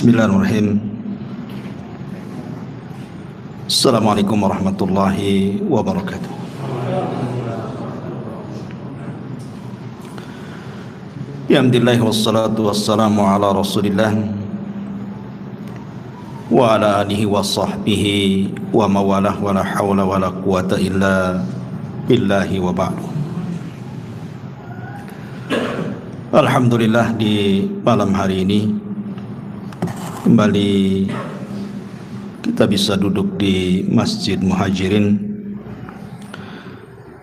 Bismillahirrahmanirrahim. Assalamualaikum warahmatullahi wabarakatuh. Alhamdulillah wassalatu wassalamu ala Rasulillah wa ala alihi wa sahbihi wa mawalah wa la hawla wa la quwata illa billahi wa ba'du. Alhamdulillah, di malam hari ini kembali kita bisa duduk di Masjid Muhajirin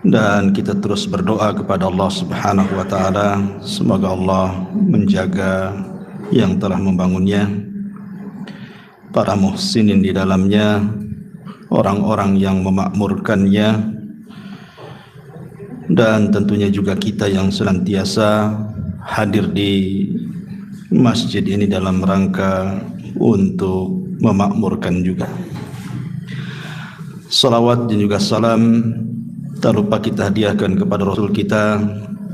dan kita terus berdoa kepada Allah Subhanahu wa taala, semoga Allah menjaga yang telah membangunnya, para muhsinin di dalamnya, orang-orang yang memakmurkannya, dan tentunya juga kita yang senantiasa hadir di masjid ini dalam rangka untuk memakmurkan juga. Salawat dan juga salam tak lupa kita hadiahkan kepada Rasul kita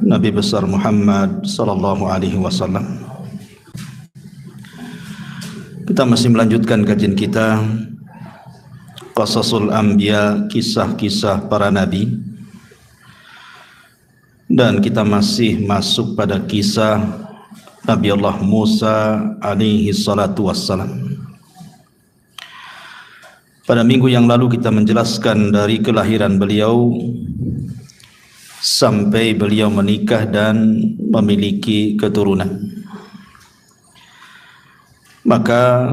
Nabi besar Muhammad sallallahu alaihi wasallam. Kita masih melanjutkan kajian kita Qasasul Anbiya, kisah-kisah para nabi, dan kita masih masuk pada kisah Nabi Allah Musa alaihi salatu wassalam. Pada minggu yang lalu kita menjelaskan dari kelahiran beliau sampai beliau menikah dan memiliki keturunan. Maka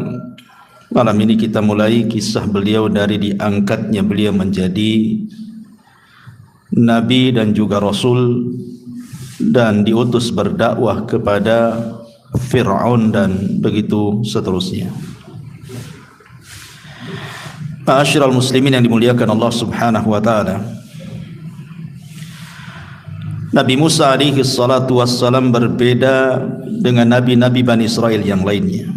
malam ini kita mulai kisah beliau dari diangkatnya beliau menjadi Nabi dan juga Rasul dan diutus berdakwah kepada Fir'aun dan begitu seterusnya. Ma'asyiral muslimin yang dimuliakan Allah Subhanahu wa taala, Nabi Musa alaihi salatu wassalam berbeda dengan nabi-nabi Bani Israel yang lainnya.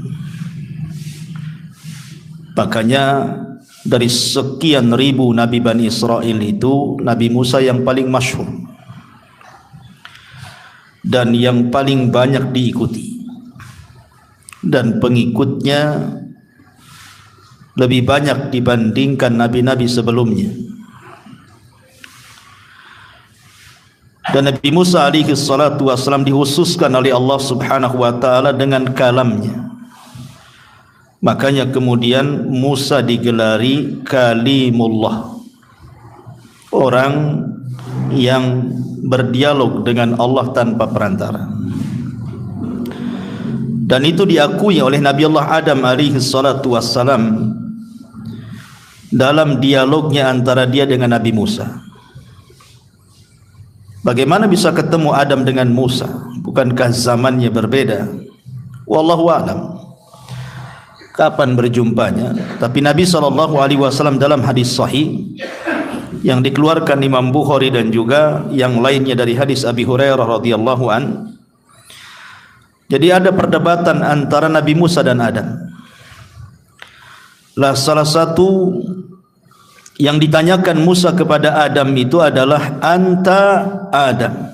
Makanya dari sekian ribu nabi Bani Israel itu, Nabi Musa yang paling masyhur dan yang paling banyak diikuti, dan pengikutnya lebih banyak dibandingkan nabi-nabi sebelumnya. Dan Nabi Musa alaihi salatu wassalam dikhususkan oleh Allah Subhanahu wa taala dengan kalamnya. Makanya kemudian Musa digelari Kalimullah, orang yang berdialog dengan Allah tanpa perantara. Dan itu diakui oleh Nabi Allah Adam alaihi salatu wassalam dalam dialognya antara dia dengan Nabi Musa. Bagaimana bisa ketemu Adam dengan Musa? Bukankah zamannya berbeda? Wallahu a'lam kapan berjumpanya. Tapi Nabi SAW dalam hadis sahih yang dikeluarkan Imam Bukhari dan juga yang lainnya dari hadis Abi Hurairah radhiyallahu an, jadi ada perdebatan antara Nabi Musa dan Adam. Lah salah satu yang ditanyakan Musa kepada Adam itu adalah, anta Adam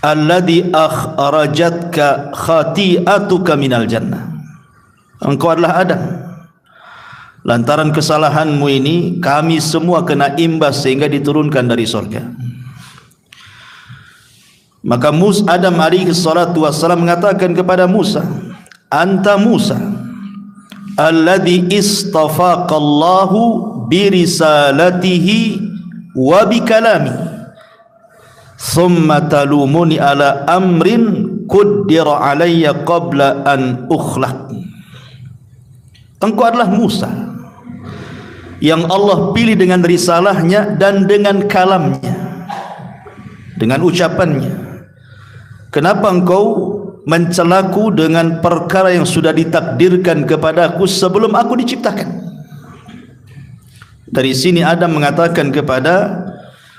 alladhi akhrajatka khati'atuka minal jannah. Engkau adalah Adam, lantaran kesalahanmu ini kami semua kena imbas sehingga diturunkan dari surga. Maka Adam alaihi salatu wassalam mengatakan kepada Musa, anta Musa alladhi istafaqallahu birisalatihi wa bikalami thumma talumuni ala amrin quddira alayya qabla an ukhlaq. Engkau adalah Musa yang Allah pilih dengan risalahnya dan dengan kalamnya, dengan ucapannya. Kenapa engkau mencelaku dengan perkara yang sudah ditakdirkan kepadaku sebelum aku diciptakan? Dari sini Adam mengatakan kepada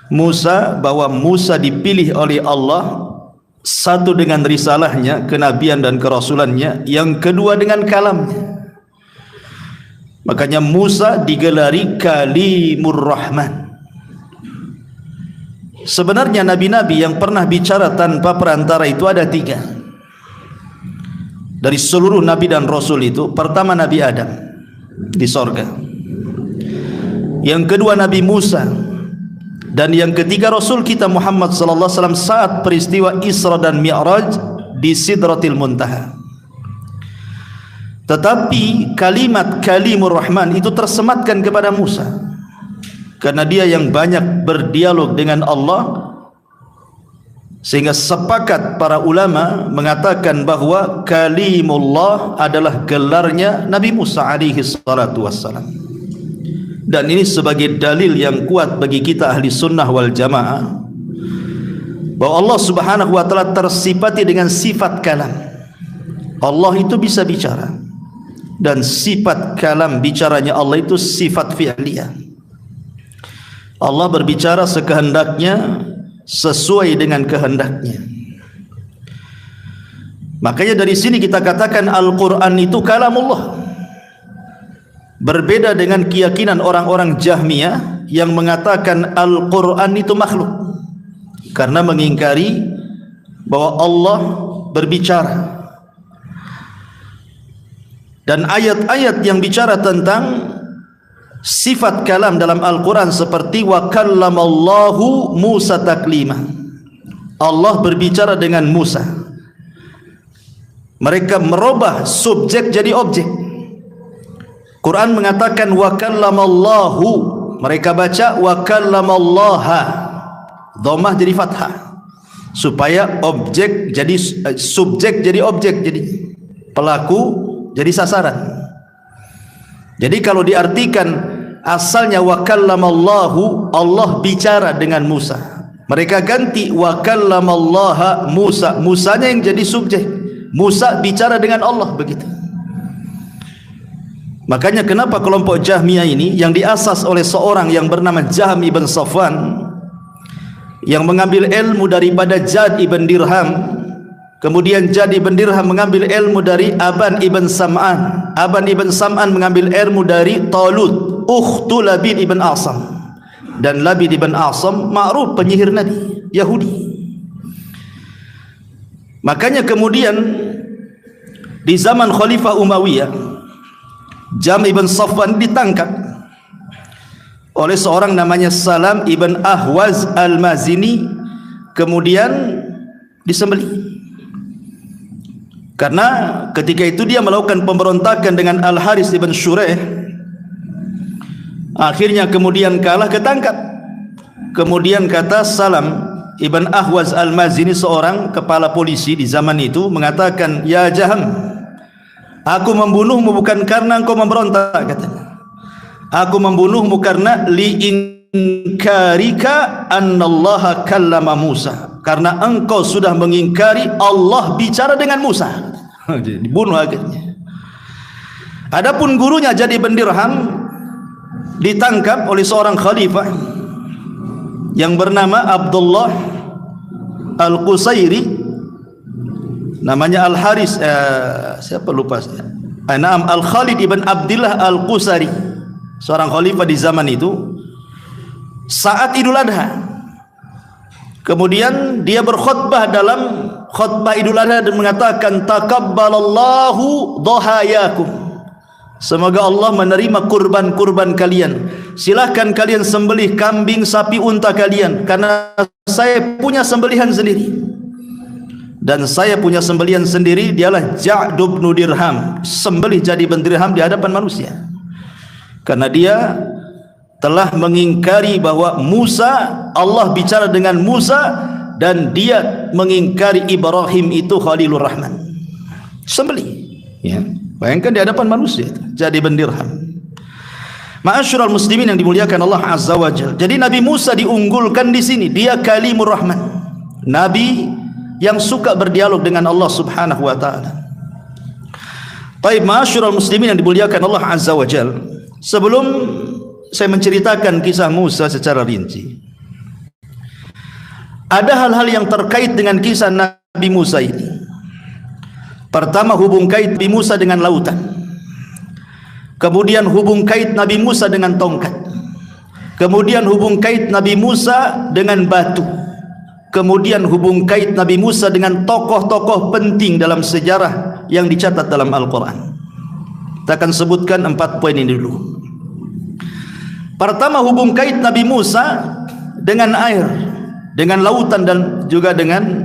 Musa bahwa Musa dipilih oleh Allah, satu dengan risalahnya, kenabian dan kerasulannya, yang kedua dengan kalamnya. Makanya Musa digelari Kalimur Rahman. Sebenarnya nabi-nabi yang pernah bicara tanpa perantara itu ada 3. dari seluruh nabi dan rasul itu, pertama Nabi Adam di sorga, yang kedua Nabi Musa, dan yang ketiga Rasul kita Muhammad sallallahu alaihi wasallam saat peristiwa Isra dan Mi'raj di Sidratil Muntaha. Tetapi kalimat Kalimur Rahman itu tersematkan kepada Musa karena dia yang banyak berdialog dengan Allah, sehingga sepakat para ulama mengatakan bahwa Kalimullah adalah gelarnya Nabi Musa alaihi salatu wassalam. Dan ini sebagai dalil yang kuat bagi kita ahli sunnah wal jamaah bahwa Allah subhanahu wa ta'ala tersifati dengan sifat kalam. Allah itu bisa bicara, dan sifat kalam bicaranya Allah itu sifat fi'liyah. Allah berbicara sekehendaknya, sesuai dengan kehendaknya. Makanya dari sini kita katakan Al-Quran itu kalamullah. Berbeda dengan keyakinan orang-orang Jahmiyah yang mengatakan Al-Quran itu makhluk, karena mengingkari bahwa Allah berbicara. Dan ayat-ayat yang bicara tentang sifat kalam dalam Al-Quran seperti wa kallamallahu Musa taklima, Allah berbicara dengan Musa. Mereka merubah subjek jadi objek. Quran mengatakan wa kallamallahu, mereka baca wa kallamallaha, dhammah jadi fathah, supaya objek jadi subjek jadi objek, jadi pelaku jadi sasaran. Jadi kalau diartikan asalnya wa kallamallahu, Allah bicara dengan Musa, mereka ganti wa kallamallaha Musa, Musanya yang jadi subjek, Musa bicara dengan Allah, begitu. Makanya kenapa kelompok Jahmiyah ini yang diasas oleh seorang yang bernama Jahm ibn Safwan, yang mengambil ilmu daripada Jad ibn Dirham, kemudian Jad ibn Dirham mengambil ilmu dari Aban ibn Sam'an, Aban ibn Sam'an mengambil ilmu dari Talut, ukhtu Labid ibn Asam, dan Labid ibn Asam ma'ruf penyihir Nabi Yahudi. Makanya kemudian di zaman Khalifah Umayyah, Jahm ibn Safwan ditangkap oleh seorang namanya Salam ibn Ahwaz al-Mazini, kemudian disembelih. Karena ketika itu dia melakukan pemberontakan dengan Al-Haris ibn Shuraih, akhirnya kemudian kalah, ketangkap. Kemudian kata Salam ibn Ahwaz al-Mazini, seorang kepala polisi di zaman itu, mengatakan, ya Jahm, aku membunuhmu bukan karena engkau memberontak, katanya. Aku membunuhmu karena liinkarika annallaha kallama Musa, karena engkau sudah mengingkari Allah bicara dengan Musa. Dibunuh akhirnya. Adapun gurunya Jad ibn Dirham ditangkap oleh seorang khalifah yang bernama Abdullah Al-Qusairi, namanya Al-Haris, siapa lupa saya, Naam Al-Khalid ibn Abdillah Al-Qusari, seorang khalifah di zaman itu, saat Idul Adha. Kemudian dia berkhutbah dalam khutbah Idul Adha dan mengatakan takabbalallahu dhahayakum, semoga Allah menerima kurban-kurban kalian. Silahkan kalian sembelih kambing, sapi, unta kalian, karena saya punya sembelihan sendiri. Dan saya punya sembelihan sendiri, dialah Ja'd bin Dirham, sembelih jadi bin Dirham di hadapan manusia. Karena dia telah mengingkari bahwa Musa, Allah bicara dengan Musa, dan dia mengingkari Ibrahim itu Khalilur Rahman. Sembelih, ya. Bayangkan di hadapan manusia itu, jadi bin Dirham. Ma'asyiral muslimin yang dimuliakan Allah Azza wa Jalla. Jadi Nabi Musa diunggulkan di sini, dia Kalimur Rahman, nabi yang suka berdialog dengan Allah Subhanahu wa taala. Baik, ma'asyiral muslimin yang dimuliakan Allah Azza wa Jalla, sebelum saya menceritakan kisah Musa secara rinci, ada hal-hal yang terkait dengan kisah Nabi Musa ini. Pertama, hubung kait Nabi Musa dengan lautan. Kemudian hubung kait Nabi Musa dengan tongkat. Kemudian hubung kait Nabi Musa dengan batu. Kemudian hubung kait Nabi Musa dengan tokoh-tokoh penting dalam sejarah yang dicatat dalam Al-Quran. Kita akan sebutkan 4 poin ini dulu. Pertama, hubung kait Nabi Musa dengan air, dengan lautan dan juga dengan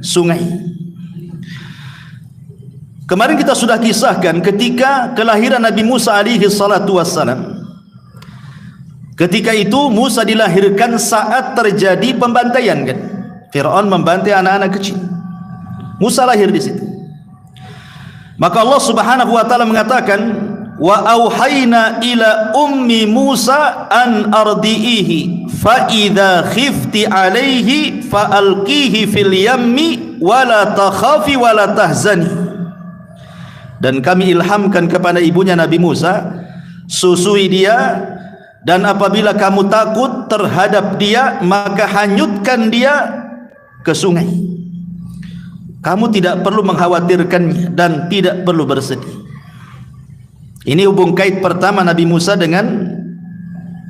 sungai. Kemarin kita sudah kisahkan ketika kelahiran Nabi Musa alaihi salatu wassalam. Ketika itu Musa dilahirkan saat terjadi pembantaian, kan? Fir'aun membantai anak-anak kecil. Musa lahir di situ. Maka Allah Subhanahu wa taala mengatakan, wa auhayna ila ummi Musa an ardiihi fa idza khifti alaihi fa alqihi fil yammi wa la takhafi wa la tahzani. Dan kami ilhamkan kepada ibunya Nabi Musa, susui dia, dan apabila kamu takut terhadap dia, maka hanyutkan dia ke sungai. Kamu tidak perlu mengkhawatirkannya dan tidak perlu bersedih. Ini hubung kait pertama Nabi Musa dengan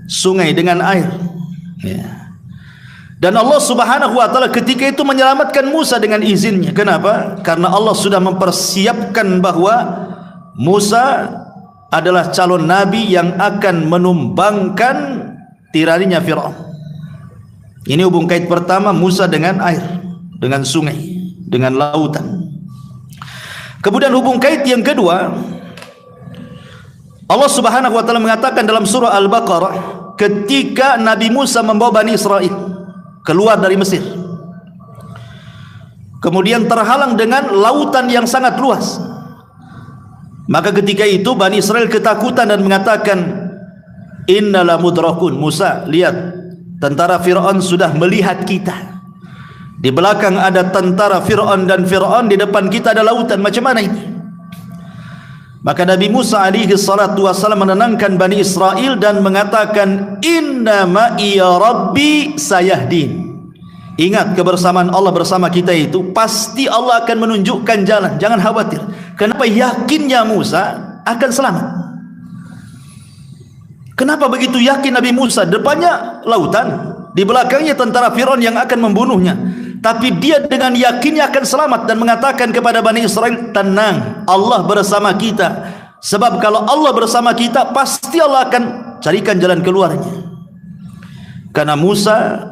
sungai, dengan air, ya. Dan Allah Subhanahu wa taala ketika itu menyelamatkan Musa dengan izinnya. Kenapa? Karena Allah sudah mempersiapkan bahwa Musa adalah calon nabi yang akan menumbangkan tiraninya Fir'aun. Ini hubung kait pertama Musa dengan air, dengan sungai, dengan lautan. Kemudian hubung kait yang kedua, Allah Subhanahu wa taala mengatakan dalam surah Al-Baqarah ketika Nabi Musa membawa Bani Israel keluar dari Mesir, kemudian terhalang dengan lautan yang sangat luas. Maka ketika itu Bani Israel ketakutan dan mengatakan, innala mudrakun. Musa, lihat, tentara Fir'aun sudah melihat kita. Di belakang ada tentara Fir'aun dan Fir'aun, di depan kita ada lautan. Macam mana ini? Maka Nabi Musa alaihi salatu wassalam menenangkan Bani Israel dan mengatakan, inna ma'iya rabbi sayahdin. Ingat, kebersamaan Allah bersama kita itu pasti Allah akan menunjukkan jalan. Jangan khawatir. Kenapa? Yakinnya Musa akan selamat. Kenapa begitu yakin Nabi Musa? Depannya lautan, di belakangnya tentara Fir'aun yang akan membunuhnya, tapi dia dengan yakinnya akan selamat dan mengatakan kepada Bani Israel, tenang, Allah bersama kita. Sebab kalau Allah bersama kita, pasti Allah akan carikan jalan keluarnya. Karena Musa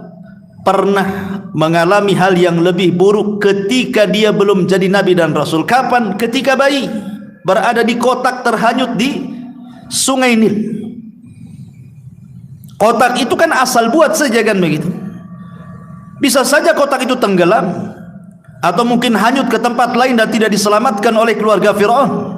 pernah mengalami hal yang lebih buruk ketika dia belum jadi nabi dan rasul. Kapan? Ketika bayi berada di kotak terhanyut di sungai Nil. Kotak itu kan asal buat saja, kan begitu. Bisa saja kotak itu tenggelam atau mungkin hanyut ke tempat lain dan tidak diselamatkan oleh keluarga Fir'aun.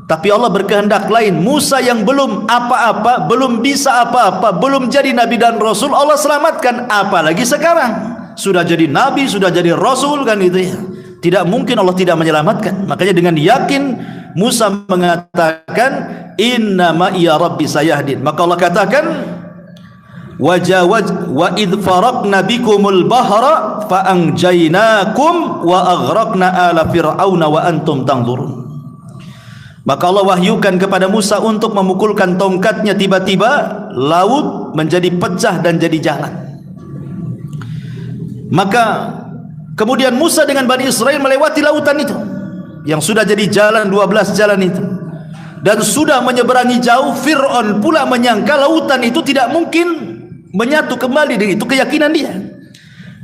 Tapi Allah berkehendak lain. Musa yang belum apa-apa, belum bisa apa-apa, belum jadi nabi dan rasul, Allah selamatkan. Apalagi sekarang sudah jadi nabi, sudah jadi rasul, kan gitu ya. Tidak mungkin Allah tidak menyelamatkan. Makanya dengan yakin Musa mengatakan, inna ma'iya rabbi sayahdin. Maka Allah katakan, wajawaj wa idh faraqna bikumul bahra fa anjaynakum wa aghraqna ala fir'auna wa antum tanzurun. Maka Allah wahyukan kepada Musa untuk memukulkan tongkatnya, tiba-tiba laut menjadi pecah dan jadi jalan. Maka kemudian Musa dengan Bani Israel melewati lautan itu yang sudah jadi jalan, 12 jalan itu, dan sudah menyeberangi jauh. Fir'aun pula menyangka lautan itu tidak mungkin menyatu kembali. Dengan itu keyakinan dia.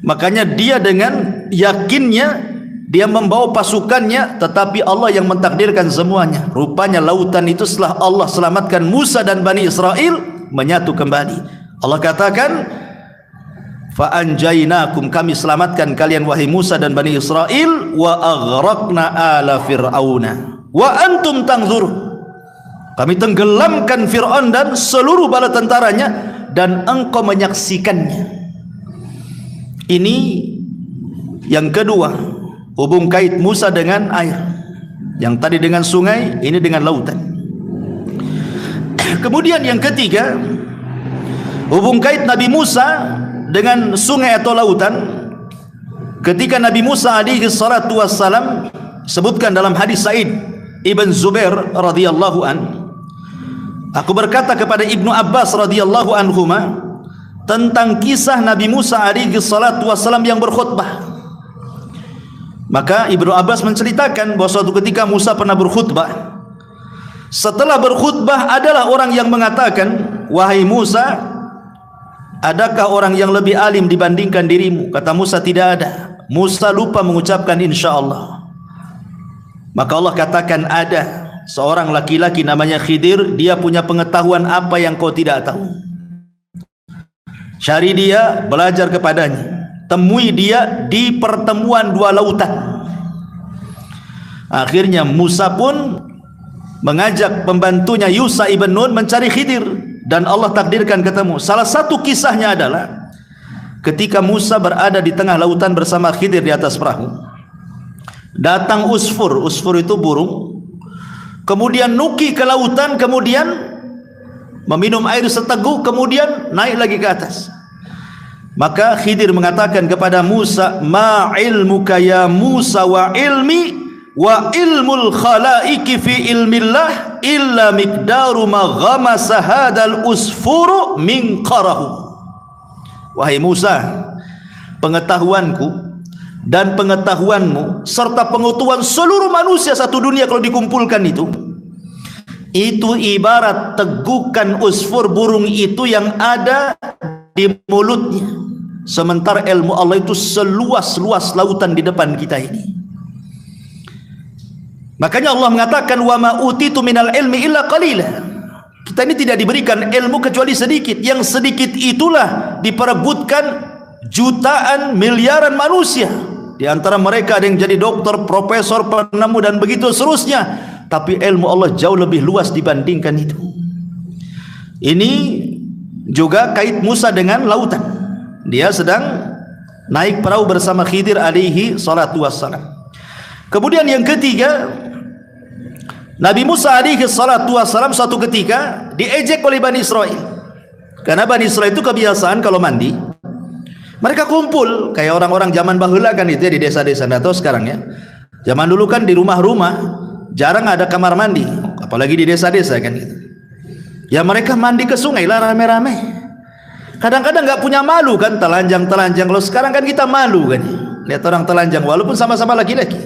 Makanya dia dengan yakinnya dia membawa pasukannya, tetapi Allah yang mentakdirkan semuanya. Rupanya lautan itu setelah Allah selamatkan Musa dan Bani Israel menyatu kembali. Allah katakan, fa anjaynakum, kami selamatkan kalian wahai Musa dan Bani Israel, wa aghraqna ala fir'auna wa antum tanzurun. Kami tenggelamkan Fir'aun dan seluruh bala tentaranya dan engkau menyaksikannya. Ini yang kedua, hubung kait Musa dengan air. Yang tadi dengan sungai, ini dengan lautan. Kemudian yang ketiga, hubung kait Nabi Musa dengan sungai atau lautan. Ketika Nabi Musa alaihi salatu wassalam, sebutkan dalam hadis Sa'id Ibn Zubair radhiyallahu an, aku berkata kepada Ibnu Abbas radhiyallahu anhuma tentang kisah Nabi Musa alaihi salatu wassalam yang berkhutbah. Maka Ibnu Abbas menceritakan bahwa suatu ketika Musa pernah berkhutbah. Setelah berkhutbah adalah orang yang mengatakan, "Wahai Musa, adakah orang yang lebih alim dibandingkan dirimu?" Kata Musa, "Tidak ada." Musa lupa mengucapkan insyaallah. Maka Allah katakan, "Ada seorang laki-laki namanya Khidir, dia punya pengetahuan apa yang kau tidak tahu. Cari dia, belajar kepadanya. Temui dia di pertemuan dua lautan." Akhirnya Musa pun mengajak pembantunya Yusha ibn Nun mencari Khidir, dan Allah takdirkan ketemu. Salah satu kisahnya adalah ketika Musa berada di tengah lautan bersama Khidir di atas perahu, datang usfur. Usfur itu burung, kemudian nuki ke lautan, kemudian meminum air seteguk, kemudian naik lagi ke atas. Maka Khidir mengatakan kepada Musa, "Ma ilmuka ya Musa wa ilmi wa ilmul khalaiki fi ilmillah illa miqdaru ma ghamasa hadal usfuru min qarahu." Wahai Musa, pengetahuanku dan pengetahuanmu serta pengetahuan seluruh manusia satu dunia kalau dikumpulkan itu ibarat tegukan usfur burung itu yang ada di mulutnya, sementara ilmu Allah itu seluas-luas lautan di depan kita ini. Makanya Allah mengatakan, "Wa ma utitu minal ilmi illa qalila." Kita ini tidak diberikan ilmu kecuali sedikit. Yang sedikit itulah diperebutkan jutaan, miliaran manusia. Di antara mereka ada yang jadi dokter, profesor, penemu dan begitu seterusnya. Tapi ilmu Allah jauh lebih luas dibandingkan itu. Ini juga kait Musa dengan lautan. Dia sedang naik perahu bersama Khidir alaihi salatu wassalam. Kemudian yang ketiga, Nabi Musa alaihi salatu wassalam suatu ketika diejek oleh Bani Israel. Karena Bani Israel itu kebiasaan kalau mandi, mereka kumpul kayak orang-orang zaman baheula kan itu ya, di desa-desa. Nggak tahu sekarang ya. Zaman dulu kan di rumah-rumah jarang ada kamar mandi, apalagi di desa-desa kan gitu. Ya mereka mandi ke sungai lah rame-rame. Kadang-kadang nggak punya malu kan, telanjang-telanjang. Kalau sekarang kan kita malu kan, lihat orang telanjang walaupun sama-sama laki-laki.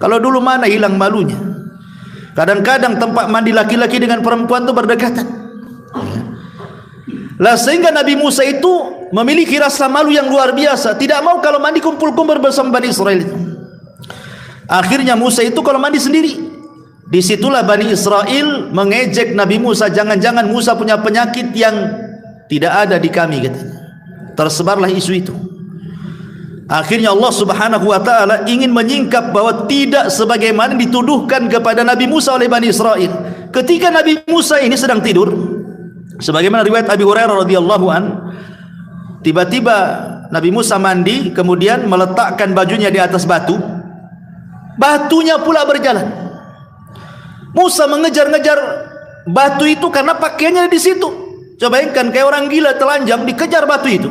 Kalau dulu mana hilang malunya. Kadang-kadang tempat mandi laki-laki dengan perempuan itu berdekatan. Lah sehingga Nabi Musa itu memiliki rasa malu yang luar biasa, tidak mau kalau mandi kumpul-kumpul bersama Bani Israel itu. Akhirnya Musa itu kalau mandi sendiri. Disitulah Bani Israel mengejek Nabi Musa, jangan-jangan Musa punya penyakit yang tidak ada di kami katanya. Tersebarlah isu itu. Akhirnya Allah Subhanahu wa taala ingin menyingkap bahwa tidak sebagaimana dituduhkan kepada Nabi Musa oleh Bani Israel. Ketika Nabi Musa ini sedang tidur, sebagaimana riwayat Abi Hurairah radhiyallahu an, tiba-tiba Nabi Musa mandi kemudian meletakkan bajunya di atas batu. Batunya pula berjalan. Musa mengejar-ngejar batu itu karena pakaiannya di situ. Coba bayangkan kayak orang gila telanjang dikejar batu itu.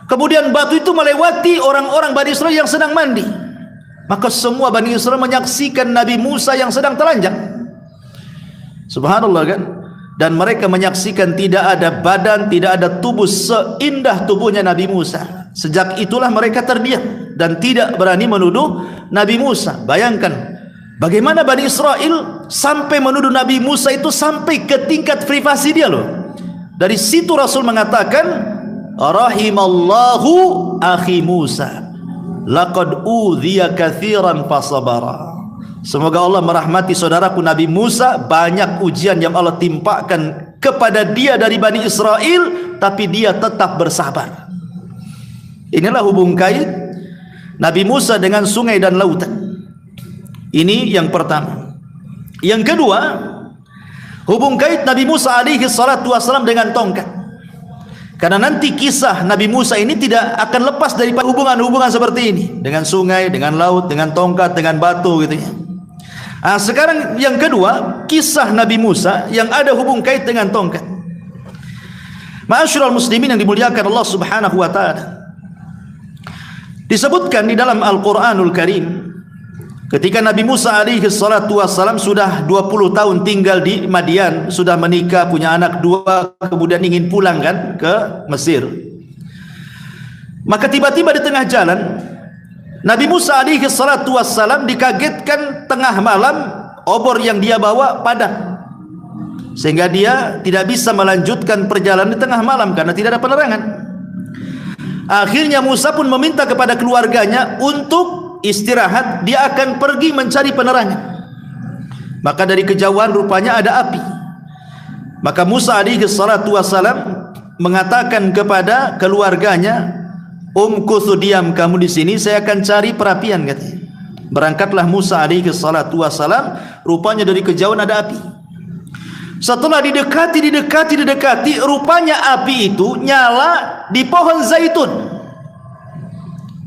Kemudian batu itu melewati orang-orang Bani Israel yang sedang mandi. Maka semua Bani Israel menyaksikan Nabi Musa yang sedang telanjang. Subhanallah kan? Dan mereka menyaksikan tidak ada badan, tidak ada tubuh seindah tubuhnya Nabi Musa. Sejak itulah mereka terdiam dan tidak berani menuduh Nabi Musa. Bayangkan bagaimana Bani Israel sampai menuduh Nabi Musa itu sampai ke tingkat privasi dia loh. Dari situ Rasul mengatakan, "Rahimallahu akhi Musa, laqad udhiya katsiran fasabara." Semoga Allah merahmati saudaraku Nabi Musa, banyak ujian yang Allah timpakan kepada dia dari Bani Israel, tapi dia tetap bersabar. Inilah hubung kait Nabi Musa dengan sungai dan lautan. Ini yang pertama. Yang kedua, hubung kait Nabi Musa alaihi salatu wassalam dengan tongkat. Karena nanti kisah Nabi Musa ini tidak akan lepas dari hubungan-hubungan seperti ini, dengan sungai, dengan laut, dengan tongkat, dengan batu gitu ya. Nah, sekarang yang kedua, kisah Nabi Musa yang ada hubung kait dengan tongkat. Ma'asyiral muslimin yang dimuliakan Allah Subhanahu wa taala. Disebutkan di dalam Al-Qur'anul Karim, ketika Nabi Musa alaihi salatu wassalam sudah 20 tahun tinggal di Madian, sudah menikah, punya anak 2, kemudian ingin pulang kan ke Mesir. Maka tiba-tiba di tengah jalan Nabi Musa alaihi salatu wassalam dikagetkan tengah malam, obor yang dia bawa padam, sehingga dia tidak bisa melanjutkan perjalanan di tengah malam karena tidak ada penerangan. Akhirnya Musa pun meminta kepada keluarganya untuk istirahat, dia akan pergi mencari penerangan. Maka dari kejauhan rupanya ada api. Maka Musa alaihi salatu wassalam mengatakan kepada keluarganya, "Umkuthu, diam kamu di sini, saya akan cari perapian," katanya. Berangkatlah Musa alaihi salatu wassalam, rupanya dari kejauhan ada api. Setelah didekati, rupanya api itu nyala di pohon zaitun.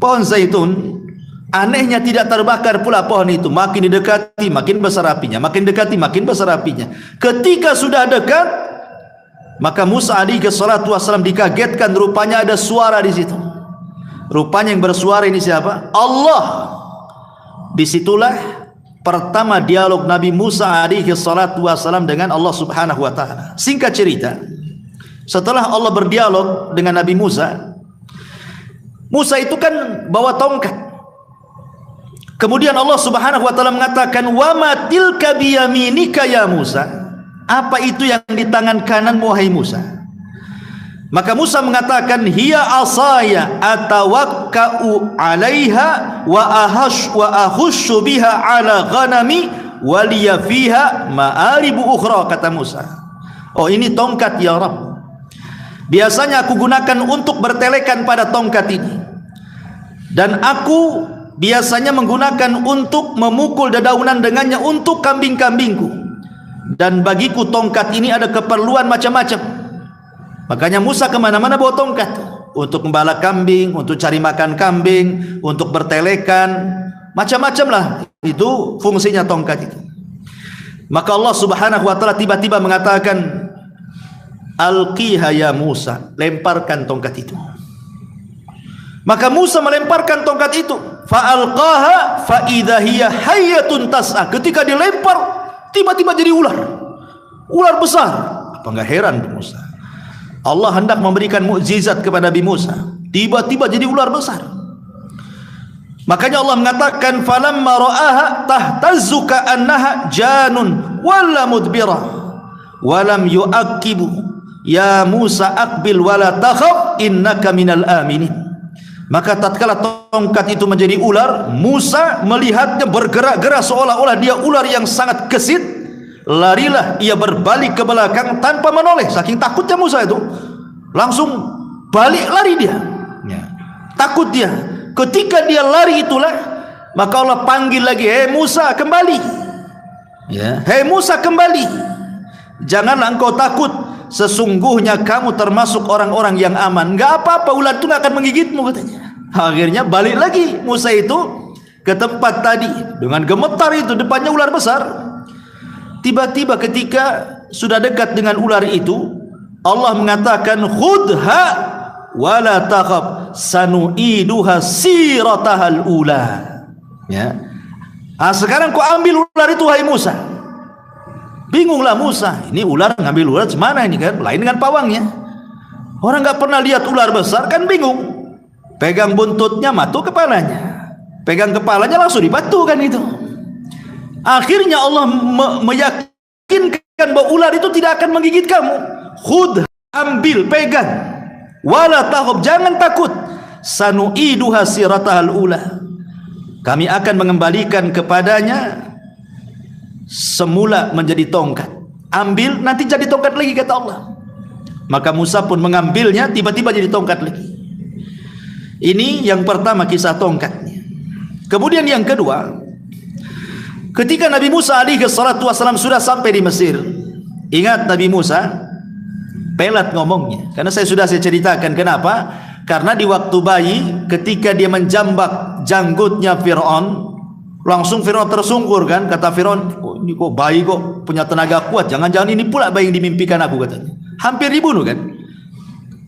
Pohon zaitun, anehnya tidak terbakar pula pohon itu. Makin didekati, makin besar apinya. Makin dekati, makin besar apinya. Ketika sudah dekat, maka Musa alaihi salatu wassalam dikagetkan, rupanya ada suara di situ. Rupanya yang bersuara ini siapa? Allah. Disitulah pertama dialog Nabi Musa alaihi salatu wassalam dengan Allah subhanahu wa ta'ala. Singkat cerita, setelah Allah berdialog dengan Nabi Musa, Musa itu kan bawa tongkat. Kemudian Allah subhanahu wa ta'ala mengatakan, "Wa ma tilka biyaminika ya Musa." Apa itu yang di tangan kananmu wahai Musa? Maka Musa mengatakan, "Hiya asaya atawakka'u 'alaiha wa ahushu biha 'ala ghanami wa liya fiha ma'aribu ukhra," kata Musa. "Oh, ini tongkat ya Rabb. Biasanya aku gunakan untuk bertelekan pada tongkat ini. Dan aku biasanya menggunakan untuk memukul dedaunan dengannya untuk kambing-kambingku. Dan bagiku tongkat ini ada keperluan macam-macam." Makanya Musa kemana-mana bawa tongkat, untuk membala kambing, untuk cari makan kambing, untuk bertelekan, macam-macam lah itu fungsinya tongkat itu. Maka Allah subhanahu wa ta'ala tiba-tiba mengatakan, "Alqiha ya Musa," lemparkan tongkat itu. Maka Musa melemparkan tongkat itu, fa'alqaha fa'idha hiya hayyatun tas'a. Ketika dilempar, tiba-tiba jadi ular besar. Apa enggak heran Musa? Allah hendak memberikan mukjizat kepada Nabi Musa, tiba-tiba jadi ular besar. Makanya Allah mengatakan, "Falamma ra'aha tahtazzu ka'annaha janun wala mudbira wa lam yu'aqibu ya Musa aqbil wala takhaf innaka minal aminin." Maka tatkala tongkat itu menjadi ular, Musa melihatnya bergerak-gerak seolah-olah dia ular yang sangat gesit. Larilah ia berbalik ke belakang tanpa menoleh, saking takutnya Musa itu. Langsung balik lari dia, ya. Takut dia. Ketika dia lari itulah, maka Allah panggil lagi, "Hei Musa, kembali, ya. Hei Musa, kembali. Janganlah engkau takut, sesungguhnya kamu termasuk orang-orang yang aman. Enggak apa-apa, ular itu enggak akan menggigitmu," katanya. Akhirnya balik lagi Musa itu ke tempat tadi dengan gemetar itu, depannya ular besar. Tiba-tiba ketika sudah dekat dengan ular itu, Allah mengatakan, "Khudha wala takhaf sanu'iduha siratahal ula." Ya. Sekarang kau ambil ular itu wahai Musa. Bingunglah Musa, ini ular ngambil ular mana ini kan? Lain dengan pawangnya. Orang enggak pernah lihat ular besar kan bingung. Pegang buntutnya, matu kepalanya. Pegang kepalanya langsung dibatu kan itu. Akhirnya Allah meyakinkan bahwa ular itu tidak akan menggigit kamu. Khudh, ambil, pegang. Wala takhaf, jangan takut. Sanu'iduha siratahal ula. Kami akan mengembalikan kepadanya semula menjadi tongkat. Ambil, nanti jadi tongkat lagi, kata Allah. Maka Musa pun mengambilnya, tiba-tiba jadi tongkat lagi. Ini yang pertama, kisah tongkatnya. Kemudian yang kedua, ketika Nabi Musa alaihi salatu wassalam sudah sampai di Mesir, ingat Nabi Musa pelat ngomongnya, karena saya ceritakan kenapa. Karena di waktu bayi, ketika dia menjambak janggutnya Fir'aun, langsung Fir'aun tersungkur kan. Kata Fir'aun, "Oh, ini kok bayi kok punya tenaga kuat, jangan-jangan ini pula bayi yang dimimpikan aku," katanya. Hampir dibunuh kan.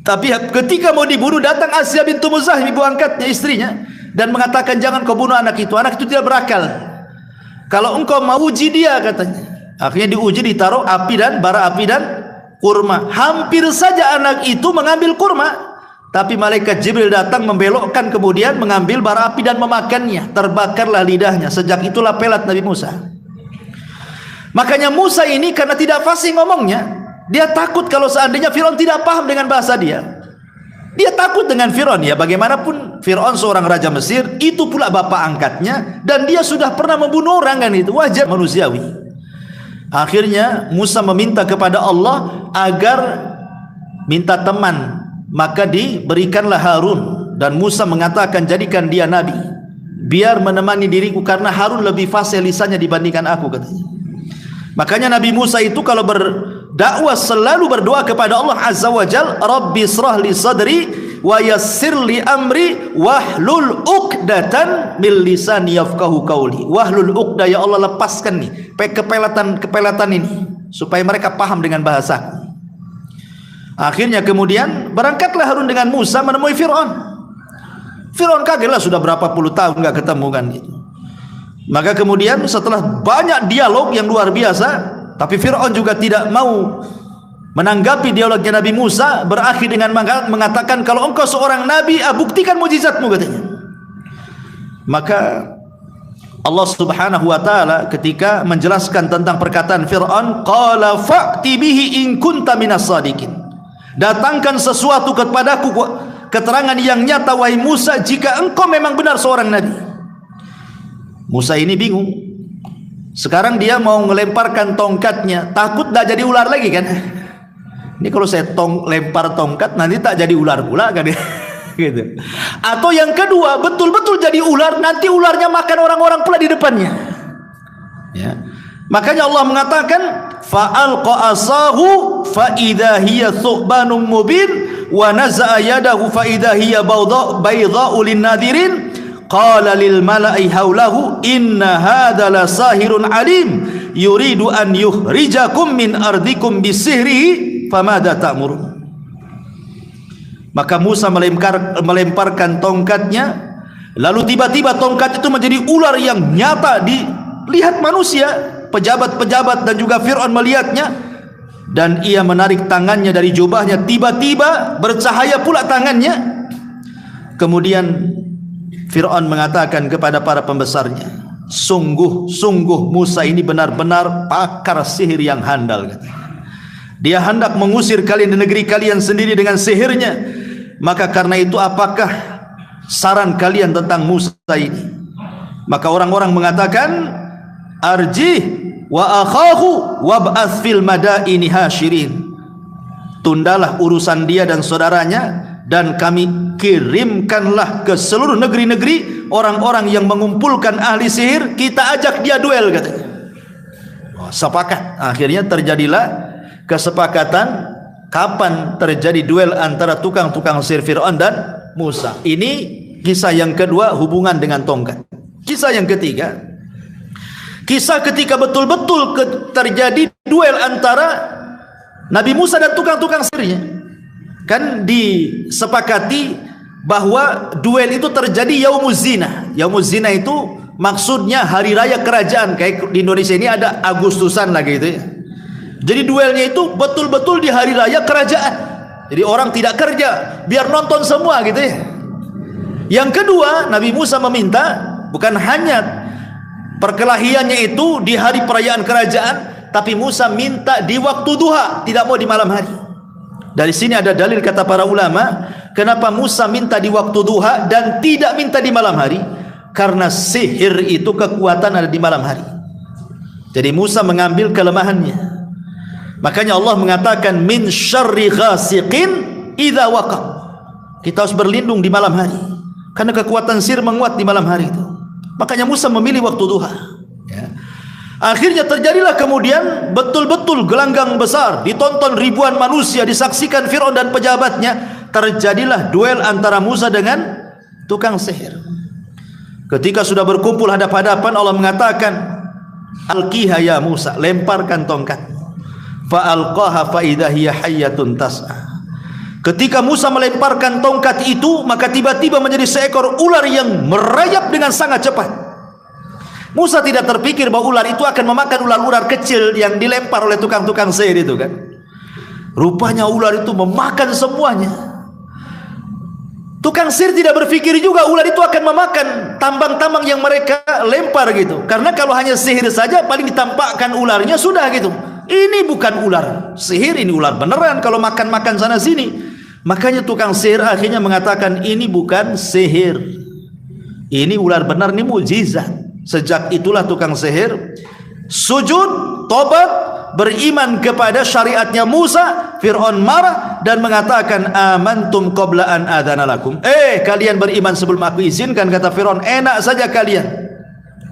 Tapi ketika mau dibunuh, datang Asya bintu Muzahim, ibu angkatnya, istrinya, dan mengatakan, "Jangan kau bunuh anak itu tidak berakal. Kalau engkau mau uji dia," katanya. Akhirnya diuji, ditaruh bara api dan kurma. Hampir saja anak itu mengambil kurma, Tapi malaikat Jibril datang membelokkan, kemudian mengambil bara api dan memakannya. Terbakarlah lidahnya. Sejak itulah pelat Nabi Musa. Makanya Musa ini karena tidak fasih ngomongnya, dia takut kalau seandainya Firaun tidak paham dengan bahasa dia. Dia takut dengan Firaun. Ya bagaimanapun Firaun seorang raja Mesir, itu pula bapak angkatnya, dan dia sudah pernah membunuh orang, kan itu wajar manusiawi. Akhirnya Musa meminta kepada Allah agar minta teman, maka diberikanlah Harun, dan Musa mengatakan jadikan dia nabi biar menemani diriku karena Harun lebih fasih lisannya dibandingkan aku, katanya. Makanya Nabi Musa itu kalau berdakwah selalu berdoa kepada Allah Azza wa Jal, Rabbi srah li sadri wa yassir li amri wahlul uqdatan min lisani yafqahu qawli. Wahlul uqdah, ya Allah lepaskan nih kepelatan ini supaya mereka paham dengan bahasa. Akhirnya kemudian berangkatlah Harun dengan Musa menemui Firaun. Firaun kagetlah, sudah berapa puluh tahun enggak ketemu, kan gitu. Maka kemudian setelah banyak dialog yang luar biasa, tapi Firaun juga tidak mau menanggapi dialognya Nabi Musa, berakhir dengan mengatakan, kalau engkau seorang nabi, buktikan mukjizatmu, katanya. Maka Allah Subhanahu wa taala ketika menjelaskan tentang perkataan Firaun, qala fa'ti bihi in kunta minas sadiqin. Datangkan sesuatu kepadaku, keterangan yang nyata wahai Musa, jika engkau memang benar seorang nabi. Musa ini bingung. Sekarang dia mau melemparkan tongkatnya, takut tak jadi ular lagi, kan? Ini kalau saya lempar tongkat nanti tak jadi ular pula, kan? Gitu. Atau yang kedua, betul-betul jadi ular, nanti ularnya makan orang-orang pula di depannya. Ya. Makanya Allah mengatakan, fa'alqa asahu fa idza hiya thubanun mubin wa naza'a yadahu fa idza hiya baydha'u lin-nadirin. Qala lil mala'i haulahu inna hadza la sahirun alim yuridu an yukhrijakum min ardikum bisihrihi famadza ta'murun. Maka Musa melemparkan tongkatnya, lalu tiba-tiba tongkat itu menjadi ular yang nyata dilihat manusia, pejabat-pejabat dan juga Firaun melihatnya, dan ia menarik tangannya dari jubahnya, tiba-tiba bercahaya pula tangannya. Kemudian Firaun mengatakan kepada para pembesarnya, sungguh Musa ini benar-benar pakar sihir yang handal, katanya. Dia hendak mengusir kalian di negeri kalian sendiri dengan sihirnya. Maka karena itu apakah saran kalian tentang Musa ini? Maka orang-orang mengatakan, arjih wa akhahu wab'ats fil madaini hasyirin. Tundalah urusan dia dan saudaranya, dan kami kirimkanlah ke seluruh negeri-negeri orang-orang yang mengumpulkan ahli sihir, kita ajak dia duel, katanya. Sepakat. Akhirnya terjadilah kesepakatan kapan terjadi duel antara tukang-tukang sihir Firaun dan Musa. Ini kisah yang kedua, hubungan dengan tongkat. Kisah yang ketiga, kisah ketika betul-betul terjadi duel antara Nabi Musa dan tukang-tukang sihirnya. Kan disepakati bahwa duel itu terjadi yaumuz zina. Yaumuz zina itu maksudnya hari raya kerajaan. Kayak di Indonesia ini ada Agustusan lagi gitu ya. Jadi duelnya itu betul-betul di hari raya kerajaan. Jadi orang tidak kerja, biar nonton semua gitu ya. Yang kedua, Nabi Musa meminta bukan hanya perkelahiannya itu di hari perayaan kerajaan, tapi Musa minta di waktu duha, tidak mau di malam hari. Dari sini ada dalil kata para ulama, kenapa Musa minta di waktu duha dan tidak minta di malam hari? Karena sihir itu kekuatan ada di malam hari. Jadi Musa mengambil kelemahannya. Makanya Allah mengatakan min syarri ghasiqin idza waqab. Kita harus berlindung di malam hari, karena kekuatan sihir menguat di malam hari itu. Makanya Musa memilih waktu duha. Ya. Akhirnya terjadilah kemudian betul-betul gelanggang besar, ditonton ribuan manusia, disaksikan Firaun dan pejabatnya. Terjadilah duel antara Musa dengan tukang sihir. Ketika sudah berkumpul hadap-hadapan, Allah mengatakan, alqiha ya Musa, lemparkan tongkat. Fa alqaha fa idza hiya hayyatun tas'a. Ketika Musa melemparkan tongkat itu, maka tiba-tiba menjadi seekor ular yang merayap dengan sangat cepat. Musa tidak terpikir bahwa ular itu akan memakan ular-ular kecil yang dilempar oleh tukang-tukang sihir itu, kan. Rupanya ular itu memakan semuanya. Tukang sihir tidak berpikir juga ular itu akan memakan tambang-tambang yang mereka lempar gitu. Karena kalau hanya sihir saja paling ditampakkan ularnya sudah gitu. Ini bukan ular sihir, ini ular beneran kalau makan-makan sana sini. Makanya tukang sihir akhirnya mengatakan ini bukan sihir, ini ular benar, ini mukjizat. Sejak itulah tukang sihir sujud, tobat, beriman kepada syariatnya Musa. Fir'aun marah dan mengatakan amantum qabla an adzana lakum. Kalian beriman sebelum aku izinkan, kata Fir'aun. Enak saja kalian,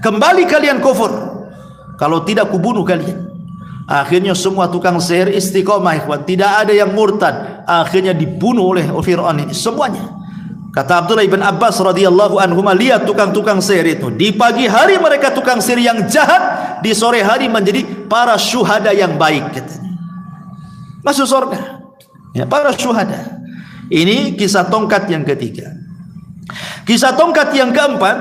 kembali kalian kufur, kalau tidak kubunuh kalian. Akhirnya semua tukang sihir istiqomah, ikhwan, tidak ada yang murtad. Akhirnya dibunuh oleh Fir'aun ini semuanya. Kata Abdullah ibn Abbas radhiyallahu anhuma, lihat tukang-tukang sihir itu, di pagi hari mereka tukang sihir yang jahat, di sore hari menjadi para syuhada yang baik, katanya. Masuk surga ya, para syuhada. Ini kisah tongkat yang ketiga. Kisah tongkat yang keempat,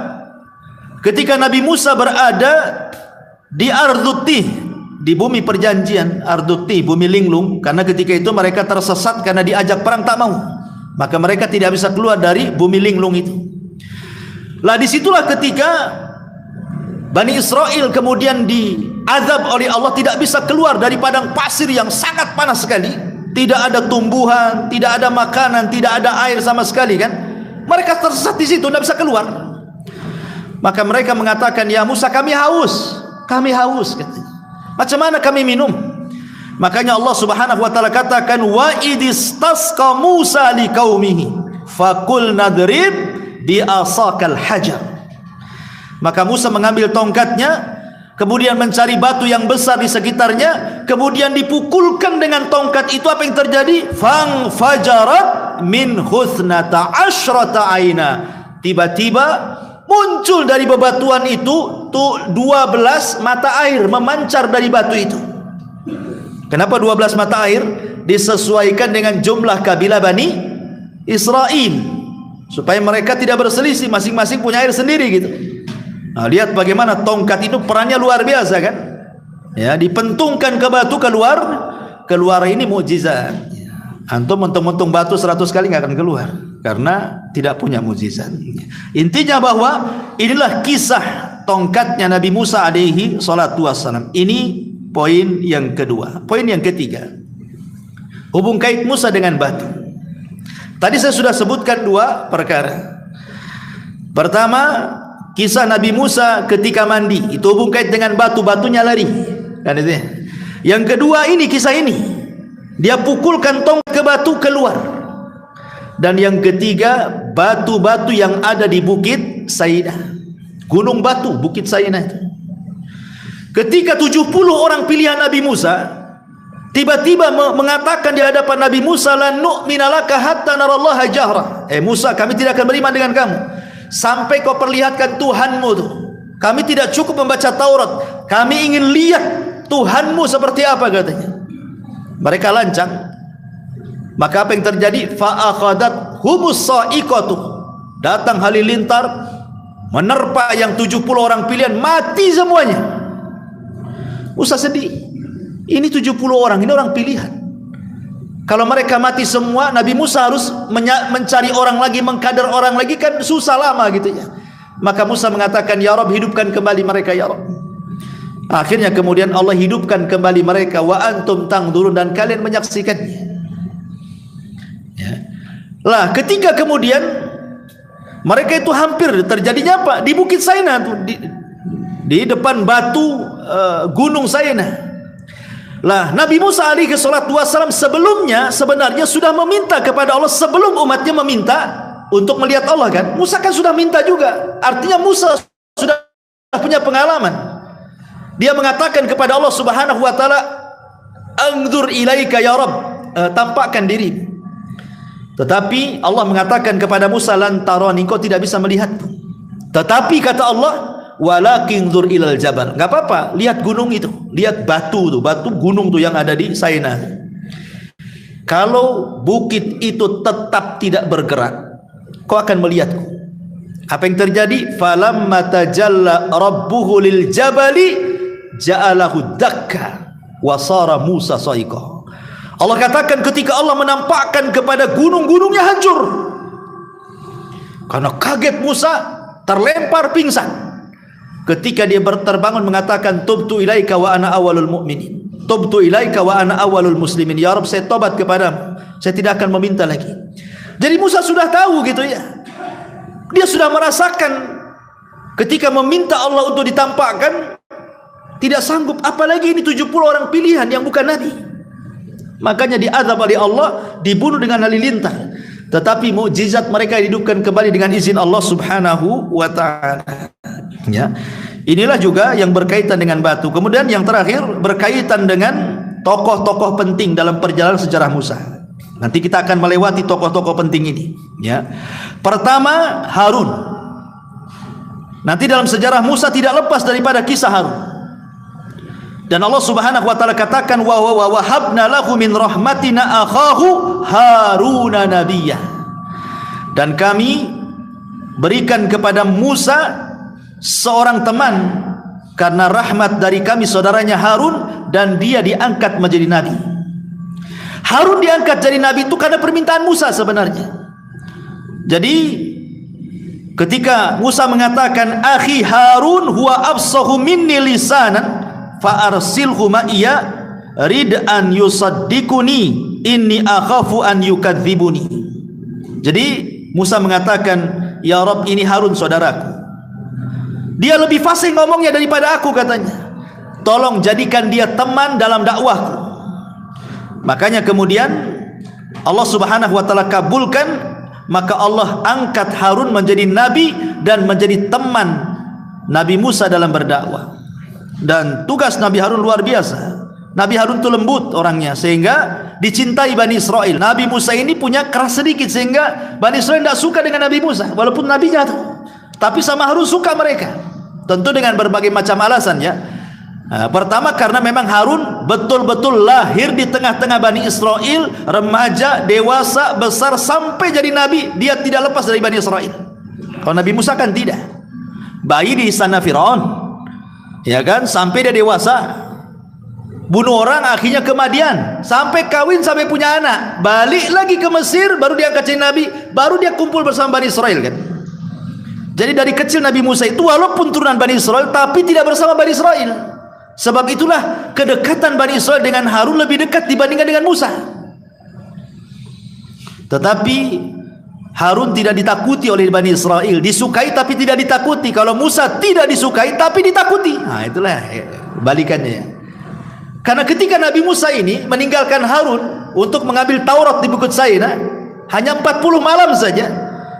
ketika Nabi Musa berada di Arduti, di bumi perjanjian, Arduti, bumi linglung. Karena ketika itu mereka tersesat karena diajak perang tak mau, maka mereka tidak bisa keluar dari bumi linglung itu. Lah disitulah ketika Bani Israel kemudian diazab oleh Allah, tidak bisa keluar dari padang pasir yang sangat panas sekali. Tidak ada tumbuhan, tidak ada makanan, tidak ada air sama sekali kan. Mereka tersesat di situ, tidak bisa keluar. Maka mereka mengatakan, ya Musa, kami haus, katanya. Macam mana kami minum? Makanya Allah Subhanahu wa taala katakan, wa idistasqa Musa liqaumihi faqul nadrib bi asaqal hajar. Maka Musa mengambil tongkatnya, kemudian mencari batu yang besar di sekitarnya, kemudian dipukulkan dengan tongkat itu. Apa yang terjadi? Fang fajarat min husnata asyrata aina. Tiba-tiba muncul dari bebatuan itu 12 mata air memancar dari batu itu. Kenapa 12 mata air? Disesuaikan dengan jumlah kabilah Bani Israel, supaya mereka tidak berselisih, masing-masing punya air sendiri gitu. Nah, lihat bagaimana tongkat itu perannya luar biasa kan? Ya, dipentungkan ke batu, keluar ini mukjizat. Antum mentung-mentung batu 100 kali nggak akan keluar karena tidak punya mukjizat. Intinya bahwa inilah kisah tongkatnya Nabi Musa alaihi salatu wassalam. Ini poin yang kedua. Poin yang ketiga, hubung kait Musa dengan batu. Tadi saya sudah sebutkan dua perkara. Pertama, kisah Nabi Musa ketika mandi, itu hubung kait dengan batu, batunya lari kan itu ya. Yang kedua ini, kisah ini dia pukulkan tongkat ke batu, keluar. Dan yang ketiga, batu-batu yang ada di Bukit Sainah, gunung batu Bukit Sainah itu. Ketika 70 orang pilihan Nabi Musa tiba-tiba mengatakan di hadapan Nabi Musa, lan nu'mina laka hatta narallaha jahra. Musa, kami tidak akan beriman dengan kamu sampai kau perlihatkan Tuhanmu tuh. Kami tidak cukup membaca Taurat, kami ingin lihat Tuhanmu seperti apa, katanya. Mereka lancang. Maka apa yang terjadi? Fa'akhadat humus sa'iqatu. Datang halilintar menerpa yang 70 orang pilihan, mati semuanya. Musa sedih. Ini 70 orang, ini orang pilihan. Kalau mereka mati semua, Nabi Musa harus mencari orang lagi, mengkader orang lagi, kan susah lama gitu ya. Maka Musa mengatakan, ya Rabb, hidupkan kembali mereka ya Rabb. Akhirnya kemudian Allah hidupkan kembali mereka, wa antum tangdurun, dan kalian menyaksikannya ya. Lah ketika kemudian mereka itu hampir terjadinya apa? Di Bukit Sainah tuh, di depan batu gunung Sainah. Lah Nabi Musa alaihi salatu wasallam sebelumnya sebenarnya sudah meminta kepada Allah, sebelum umatnya meminta untuk melihat Allah kan. Musa kan sudah minta juga. Artinya Musa sudah punya pengalaman. Dia mengatakan kepada Allah Subhanahu wa taala, "Anzur ilaika ya Rabb," tampakkan diri. Tetapi Allah mengatakan kepada Musa, "Lan tarani," kau tidak bisa melihatku. Tetapi kata Allah, "Walakin zur ilal jabal." Enggak apa-apa, lihat gunung itu, lihat batu tuh, batu gunung tuh yang ada di Sainah. Kalau bukit itu tetap tidak bergerak, kau akan melihatku. Apa yang terjadi? Falamma tajalla rabbuhu lil jabali ja'alahu dakka wa sara Musa sa'iqa. Allah katakan ketika Allah menampakkan kepada gunung, gunungnya hancur. Karena kaget Musa, terlempar pingsan. Ketika dia terbangun mengatakan, tubtu ilaika wa ana awalul mu'minin, tubtu ilaika wa ana awalul muslimin. Ya Rabb, saya tobat kepadamu, saya tidak akan meminta lagi. Jadi Musa sudah tahu gitu ya. Dia sudah merasakan ketika meminta Allah untuk ditampakkan tidak sanggup, apalagi ini 70 orang pilihan yang bukan nabi. Makanya diazab oleh Allah, dibunuh dengan halilintar. Tetapi mukjizat mereka dihidupkan kembali dengan izin Allah Subhanahu wa taala. Ya. Inilah juga yang berkaitan dengan batu. Kemudian yang terakhir berkaitan dengan tokoh-tokoh penting dalam perjalanan sejarah Musa. Nanti kita akan melewati tokoh-tokoh penting ini, ya. Pertama, Harun. Nanti dalam sejarah Musa tidak lepas daripada kisah Harun. Dan Allah Subhanahu wa taala katakan, wa wahabna lahu min rahmatina akhahu Haruna nabiyya. Dan kami berikan kepada Musa seorang teman karena rahmat dari kami saudaranya Harun, dan dia diangkat menjadi nabi. Harun diangkat jadi nabi itu karena permintaan Musa sebenarnya. Jadi ketika Musa mengatakan, akhi Harun huwa afsahu minni lisanan fa arsilhu ma'iya rid'an yusaddiquni inni akhafu an yukadzibuni. Jadi Musa mengatakan, ya Rabb, ini Harun saudaraku, dia lebih fasih ngomongnya daripada aku, katanya. Tolong jadikan dia teman dalam dakwahku. Makanya kemudian Allah Subhanahu wa taala kabulkan, maka Allah angkat Harun menjadi nabi dan menjadi teman Nabi Musa dalam berdakwah. Dan tugas Nabi Harun luar biasa. Nabi Harun itu lembut orangnya sehingga dicintai Bani Israel. Nabi Musa ini punya keras sedikit sehingga Bani Israel tidak suka dengan Nabi Musa, walaupun nabinya itu. Tapi sama Harun suka mereka. Tentu dengan berbagai macam alasan, ya. Pertama karena memang Harun betul-betul lahir di tengah-tengah Bani Israel, remaja, dewasa, besar sampai jadi nabi, dia tidak lepas dari Bani Israel. Kalau Nabi Musa kan tidak. Bayi di istana Firaun, ya kan, sampai dia dewasa, bunuh orang, akhirnya ke Madian, sampai kawin, sampai punya anak, balik lagi ke Mesir, baru dia angkat jadi nabi, baru dia kumpul bersama Bani Israel, kan. Jadi dari kecil Nabi Musa itu walaupun turunan Bani Israel, tapi tidak bersama Bani Israel. Sebab itulah kedekatan Bani Israel dengan Harun lebih dekat dibandingkan dengan Musa. Tetapi Harun tidak ditakuti oleh Bani Israel, disukai tapi tidak ditakuti. Kalau Musa tidak disukai tapi ditakuti. Nah, itulah balikannya. Karena ketika Nabi Musa ini meninggalkan Harun untuk mengambil Taurat di Bukit Saina, hanya 40 malam saja,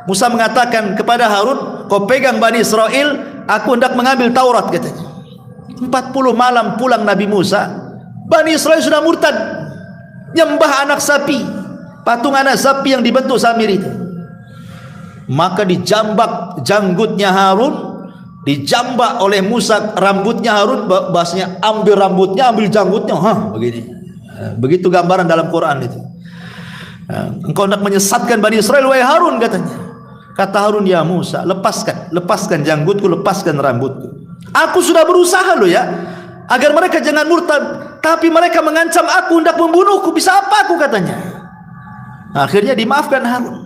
Musa mengatakan kepada Harun, kau pegang Bani Israel, aku hendak mengambil Taurat, katanya. 40 malam pulang Nabi Musa, Bani Israel sudah murtad, nyembah anak sapi, patung anak sapi yang dibentuk Samir itu. Maka dijambak janggutnya Harun, dijambak oleh Musa rambutnya Harun, bahasanya ambil rambutnya, ambil janggutnya, begini. Begitu gambaran dalam Quran itu. Engkau hendak menyesatkan Bani Israel, wahai Harun, katanya. Kata Harun, ya Musa, lepaskan janggutku, lepaskan rambutku. Aku sudah berusaha loh, ya, agar mereka jangan murtad, tapi mereka mengancam aku, hendak membunuhku. Bisa apa aku, katanya. Akhirnya dimaafkan Harun.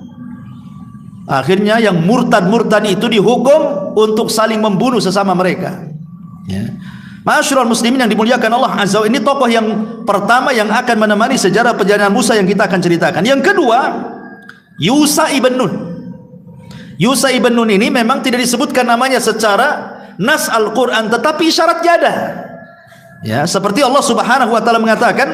Akhirnya yang murtad itu dihukum untuk saling membunuh sesama mereka, ya. Ma'asyiral muslimin yang dimuliakan Allah Azza wa Jalla, ini tokoh yang pertama yang akan menemani sejarah perjalanan Musa yang kita akan ceritakan. Yang kedua, Yusha ibn Nun. Yusha ibn Nun ini memang tidak disebutkan namanya secara nas Al-Quran, tetapi isyaratnya ada, ya, seperti Allah Subhanahu wa taala mengatakan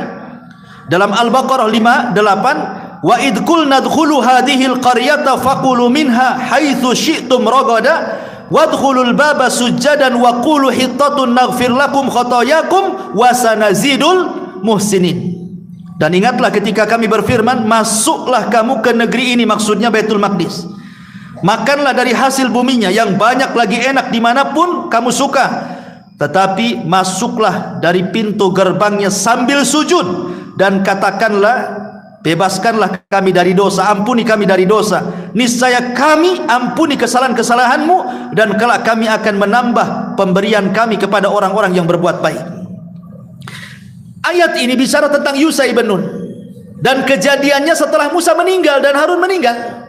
dalam Al-Baqarah 58, wa id qulna dkhulu hadhil qaryata faqulu minha haitsu syi'tum ragada wadkhulul baba sujjadan wa qulu hittatun naghfir lakum khotoyakum wa sanazidul muhsinin. Dan ingatlah ketika kami berfirman, masuklah kamu ke negeri ini, maksudnya Baitul Maqdis, makanlah dari hasil buminya yang banyak lagi enak dimanapun kamu suka, tetapi masuklah dari pintu gerbangnya sambil sujud, dan katakanlah, bebaskanlah kami dari dosa, ampuni kami dari dosa, niscaya kami ampuni kesalahan-kesalahanmu, dan kelak kami akan menambah pemberian kami kepada orang-orang yang berbuat baik. Ayat ini bicara tentang Yusha ibn Nun dan kejadiannya setelah Musa meninggal dan Harun meninggal.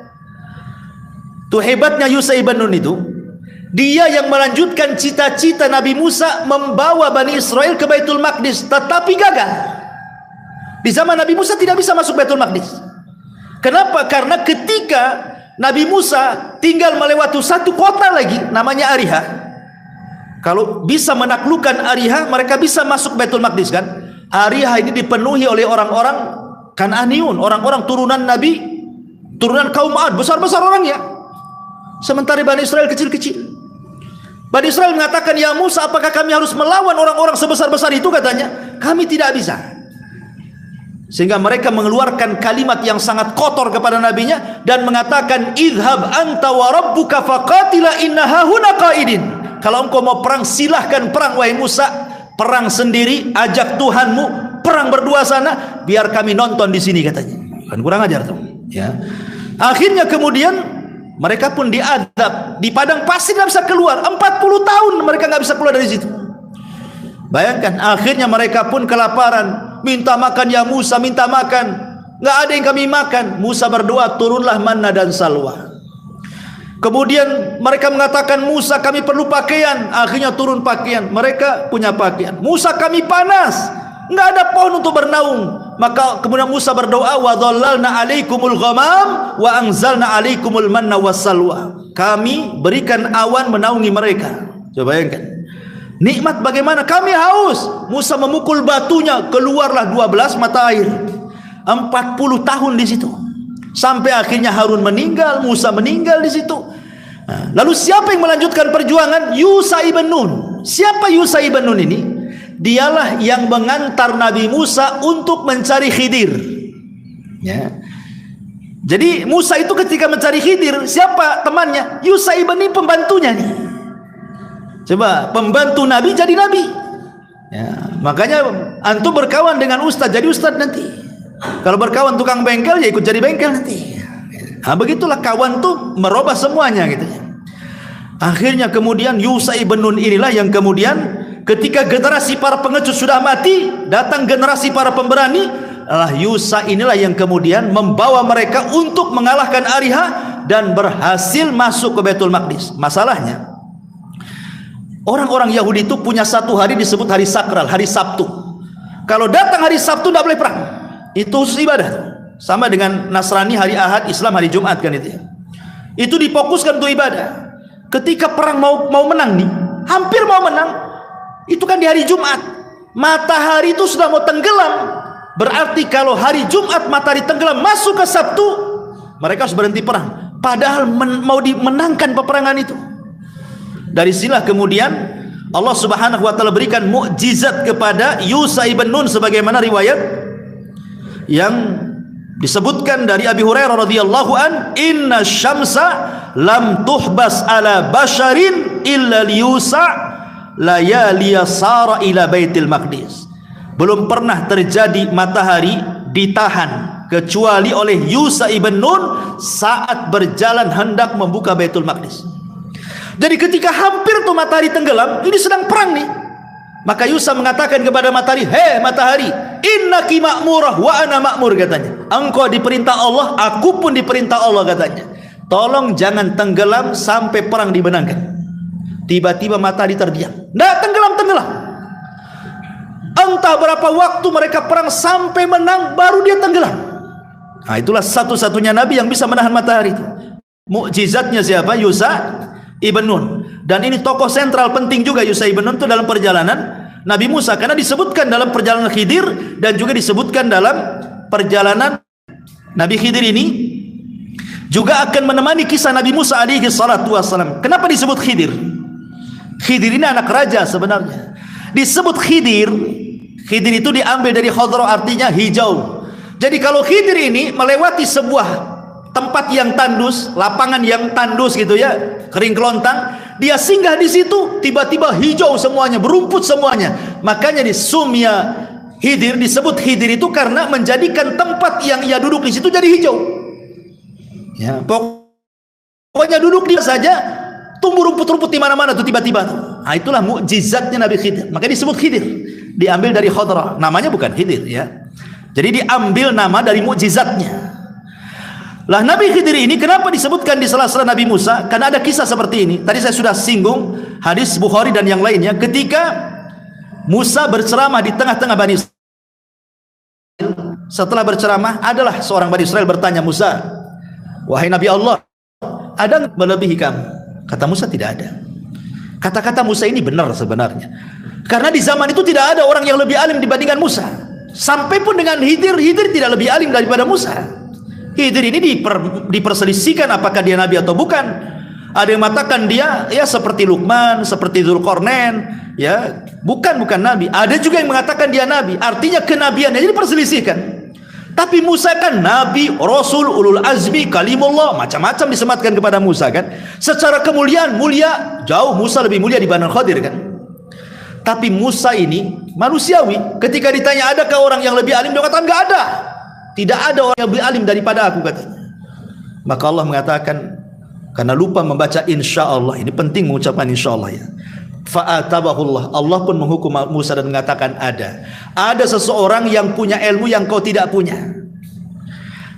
Tuh hebatnya Yusha ibn Nun itu, dia yang melanjutkan cita-cita Nabi Musa membawa Bani Israel ke Baitul Maqdis, tetapi gagal. Di zaman Nabi Musa tidak bisa masuk Baitul Maqdis. Kenapa? Karena ketika Nabi Musa tinggal melewati satu kota lagi namanya Ariha. Kalau bisa menaklukkan Ariha, mereka bisa masuk Baitul Maqdis kan? Ariha ini dipenuhi oleh orang-orang Kan'aniun, orang-orang turunan Nabi, turunan kaum Ad, besar-besar orangnya. Sementara Bani Israel kecil-kecil. Bani Israel mengatakan, "Ya Musa, apakah kami harus melawan orang-orang sebesar-besar itu?" Katanya, "Kami tidak bisa." Sehingga mereka mengeluarkan kalimat yang sangat kotor kepada nabinya dan mengatakan, "Idhab anta wa rabbuka faqatila inna hahuna qaidin." Kalau engkau mau perang, silahkan perang wahai Musa, perang sendiri, ajak Tuhanmu, perang berdua sana, biar kami nonton di sini, katanya. Kan kurang ajar tuh, ya. Akhirnya kemudian mereka pun diadab di padang pasir, nggak bisa keluar. 40 tahun mereka nggak bisa keluar dari situ. Bayangkan, akhirnya mereka pun kelaparan, minta makan, ya Musa, minta makan, nggak ada yang kami makan. Musa berdoa, turunlah manna dan salwa. Kemudian mereka mengatakan, Musa, kami perlu pakaian. Akhirnya turun pakaian, mereka punya pakaian. Musa, kami panas, nggak ada pohon untuk bernaung. Maka kemudian Musa berdoa, wa dhallalna alaikumul ghamam wa anzalna alaikumul manna wassalwa. Kami berikan awan menaungi mereka. Coba bayangkan nikmat bagaimana. Kami haus, Musa memukul batunya, keluarlah 12 mata air. 40 tahun di situ, sampai akhirnya Harun meninggal, Musa meninggal di situ. Nah, lalu siapa yang melanjutkan perjuangan? Yusha ibn Nun. Siapa Yusha ibn Nun ini? Dialah yang mengantar Nabi Musa untuk mencari Khidir, ya. Jadi Musa itu ketika mencari Khidir, siapa temannya? Yusha ibn ini pembantunya nih. Coba, pembantu Nabi jadi Nabi, ya. Makanya antum berkawan dengan ustaz, jadi ustaz nanti. Kalau berkawan tukang bengkel, ya ikut jadi bengkel nanti. Nah, begitulah kawan tuh merubah semuanya gitu. Akhirnya kemudian Yusha ibn Nun inilah yang kemudian ketika generasi para pengecut sudah mati, datang generasi para pemberani. Yusha inilah yang kemudian membawa mereka untuk mengalahkan Ariha dan berhasil masuk ke Baitul Maqdis. Masalahnya, orang-orang Yahudi itu punya satu hari disebut hari sakral, hari Sabtu. Kalau datang hari Sabtu tidak boleh perang. Itu khusus ibadah. Sama dengan Nasrani hari Ahad, Islam hari Jumat kan itu ya. Itu difokuskan untuk ibadah. Ketika perang mau menang nih, hampir mau menang, itu kan di hari Jumat. Matahari itu sudah mau tenggelam. Berarti kalau hari Jumat matahari tenggelam masuk ke Sabtu, mereka harus berhenti perang. Padahal mau dimenangkan peperangan itu. Dari sinilah kemudian Allah Subhanahu wa taala berikan mukjizat kepada Yusha ibn Nun sebagaimana riwayat yang disebutkan dari Abi Hurairah radhiyallahu an, inna syamsa lam tuhbas ala basharin illa liyusha layaliya sara ila baitil maqdis. Belum pernah terjadi matahari ditahan kecuali oleh Yusha ibn Nun saat berjalan hendak membuka Baitul Maqdis. Jadi ketika hampir tuh matahari tenggelam, ini sedang perang nih, maka Yusha mengatakan kepada matahari, "Hei matahari, innaki ma'murah wa ana ma'mur," katanya. Engkau diperintah Allah, aku pun diperintah Allah, katanya. Tolong jangan tenggelam sampai perang dimenangkan. Tiba-tiba matahari terdiam, nggak tenggelam-tenggelam. Entah berapa waktu mereka perang sampai menang, baru dia tenggelam. Nah, itulah satu-satunya Nabi yang bisa menahan matahari itu. Mukjizatnya siapa? Yusha ibn Nun. Dan ini tokoh sentral penting juga Yusha ibn Nun itu dalam perjalanan Nabi Musa, karena disebutkan dalam perjalanan Khidir dan juga disebutkan dalam perjalanan Nabi Khidir ini juga akan menemani kisah Nabi Musa alaihi salatu wassalam. Kenapa disebut Khidir? Khidir ini anak raja sebenarnya. Disebut Khidir, Khidir itu diambil dari Khadra, artinya hijau. Jadi kalau Khidir ini melewati sebuah tempat yang tandus, lapangan yang tandus gitu ya, kering kelontang, dia singgah di situ, tiba-tiba hijau semuanya, berumput semuanya. Makanya di Sumya Khidir disebut Khidir itu karena menjadikan tempat yang ia duduk di situ jadi hijau. Ya, pokoknya duduk dia saja, tumbuh rumput-rumput di mana-mana tuh tiba-tiba tuh. Nah, itulah mukjizatnya Nabi Khidir. Makanya disebut Khidir. Diambil dari Khadra. Namanya bukan Khidir ya. Jadi diambil nama dari mukjizatnya. Lah Nabi Khidir ini kenapa disebutkan di sela-sela Nabi Musa? Karena ada kisah seperti ini. Tadi saya sudah singgung hadis Bukhari dan yang lainnya, ketika Musa berceramah di tengah-tengah Bani Israel. Setelah berceramah, adalah seorang Bani Israel bertanya, Musa, wahai Nabi Allah, ada melebihi kamu? Kata Musa, tidak ada. Kata-kata Musa ini benar sebenarnya, karena di zaman itu tidak ada orang yang lebih alim dibandingkan Musa. Sampai pun dengan Khidir, Khidir tidak lebih alim daripada Musa. Khidir ini diperselisihkan apakah dia nabi atau bukan. Ada yang mengatakan dia ya seperti Luqman, seperti Dzulqarnain, ya bukan nabi. Ada juga yang mengatakan dia nabi. Artinya kenabiannya jadi diperselisihkan. Tapi Musa kan nabi, rasul, ulul azmi, kalimullah, macam-macam disematkan kepada Musa kan. Secara kemuliaan mulia, jauh Musa lebih mulia dibanding Khidir kan. Tapi Musa ini manusiawi, ketika ditanya adakah orang yang lebih alim, dia katakan enggak ada. Tidak ada orang yang lebih alim daripada aku, katanya. Maka Allah mengatakan, karena lupa membaca insyaallah, ini penting mengucapkan insyaallah ya. Fa'atabahullah, Allah pun menghukum Musa dan mengatakan ada seseorang yang punya ilmu yang kau tidak punya.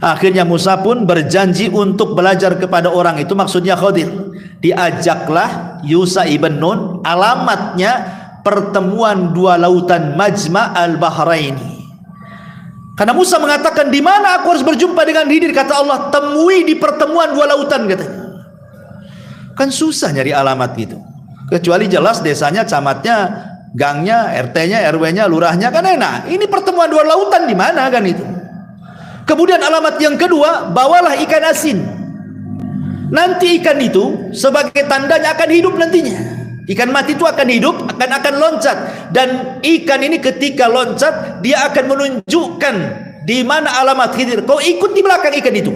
Akhirnya Musa pun berjanji untuk belajar kepada orang itu, maksudnya Khidir. Diajaklah Yusha ibn Nun, alamatnya pertemuan dua lautan Majma' al-Bahraini. Karena Musa mengatakan, di mana aku harus berjumpa dengan Khidir? Kata Allah, temui di pertemuan dua lautan, katanya. Kan susah nyari alamat gitu. Kecuali jelas desanya, camatnya, gangnya, RT-nya, RW-nya, lurahnya kan enak. Ini pertemuan dua lautan di mana kan itu? Kemudian alamat yang kedua, bawalah ikan asin. Nanti ikan itu sebagai tandanya akan hidup nantinya. Ikan mati itu akan hidup, akan loncat, dan ikan ini ketika loncat dia akan menunjukkan di mana alamat Khidir. Kau ikut di belakang ikan itu.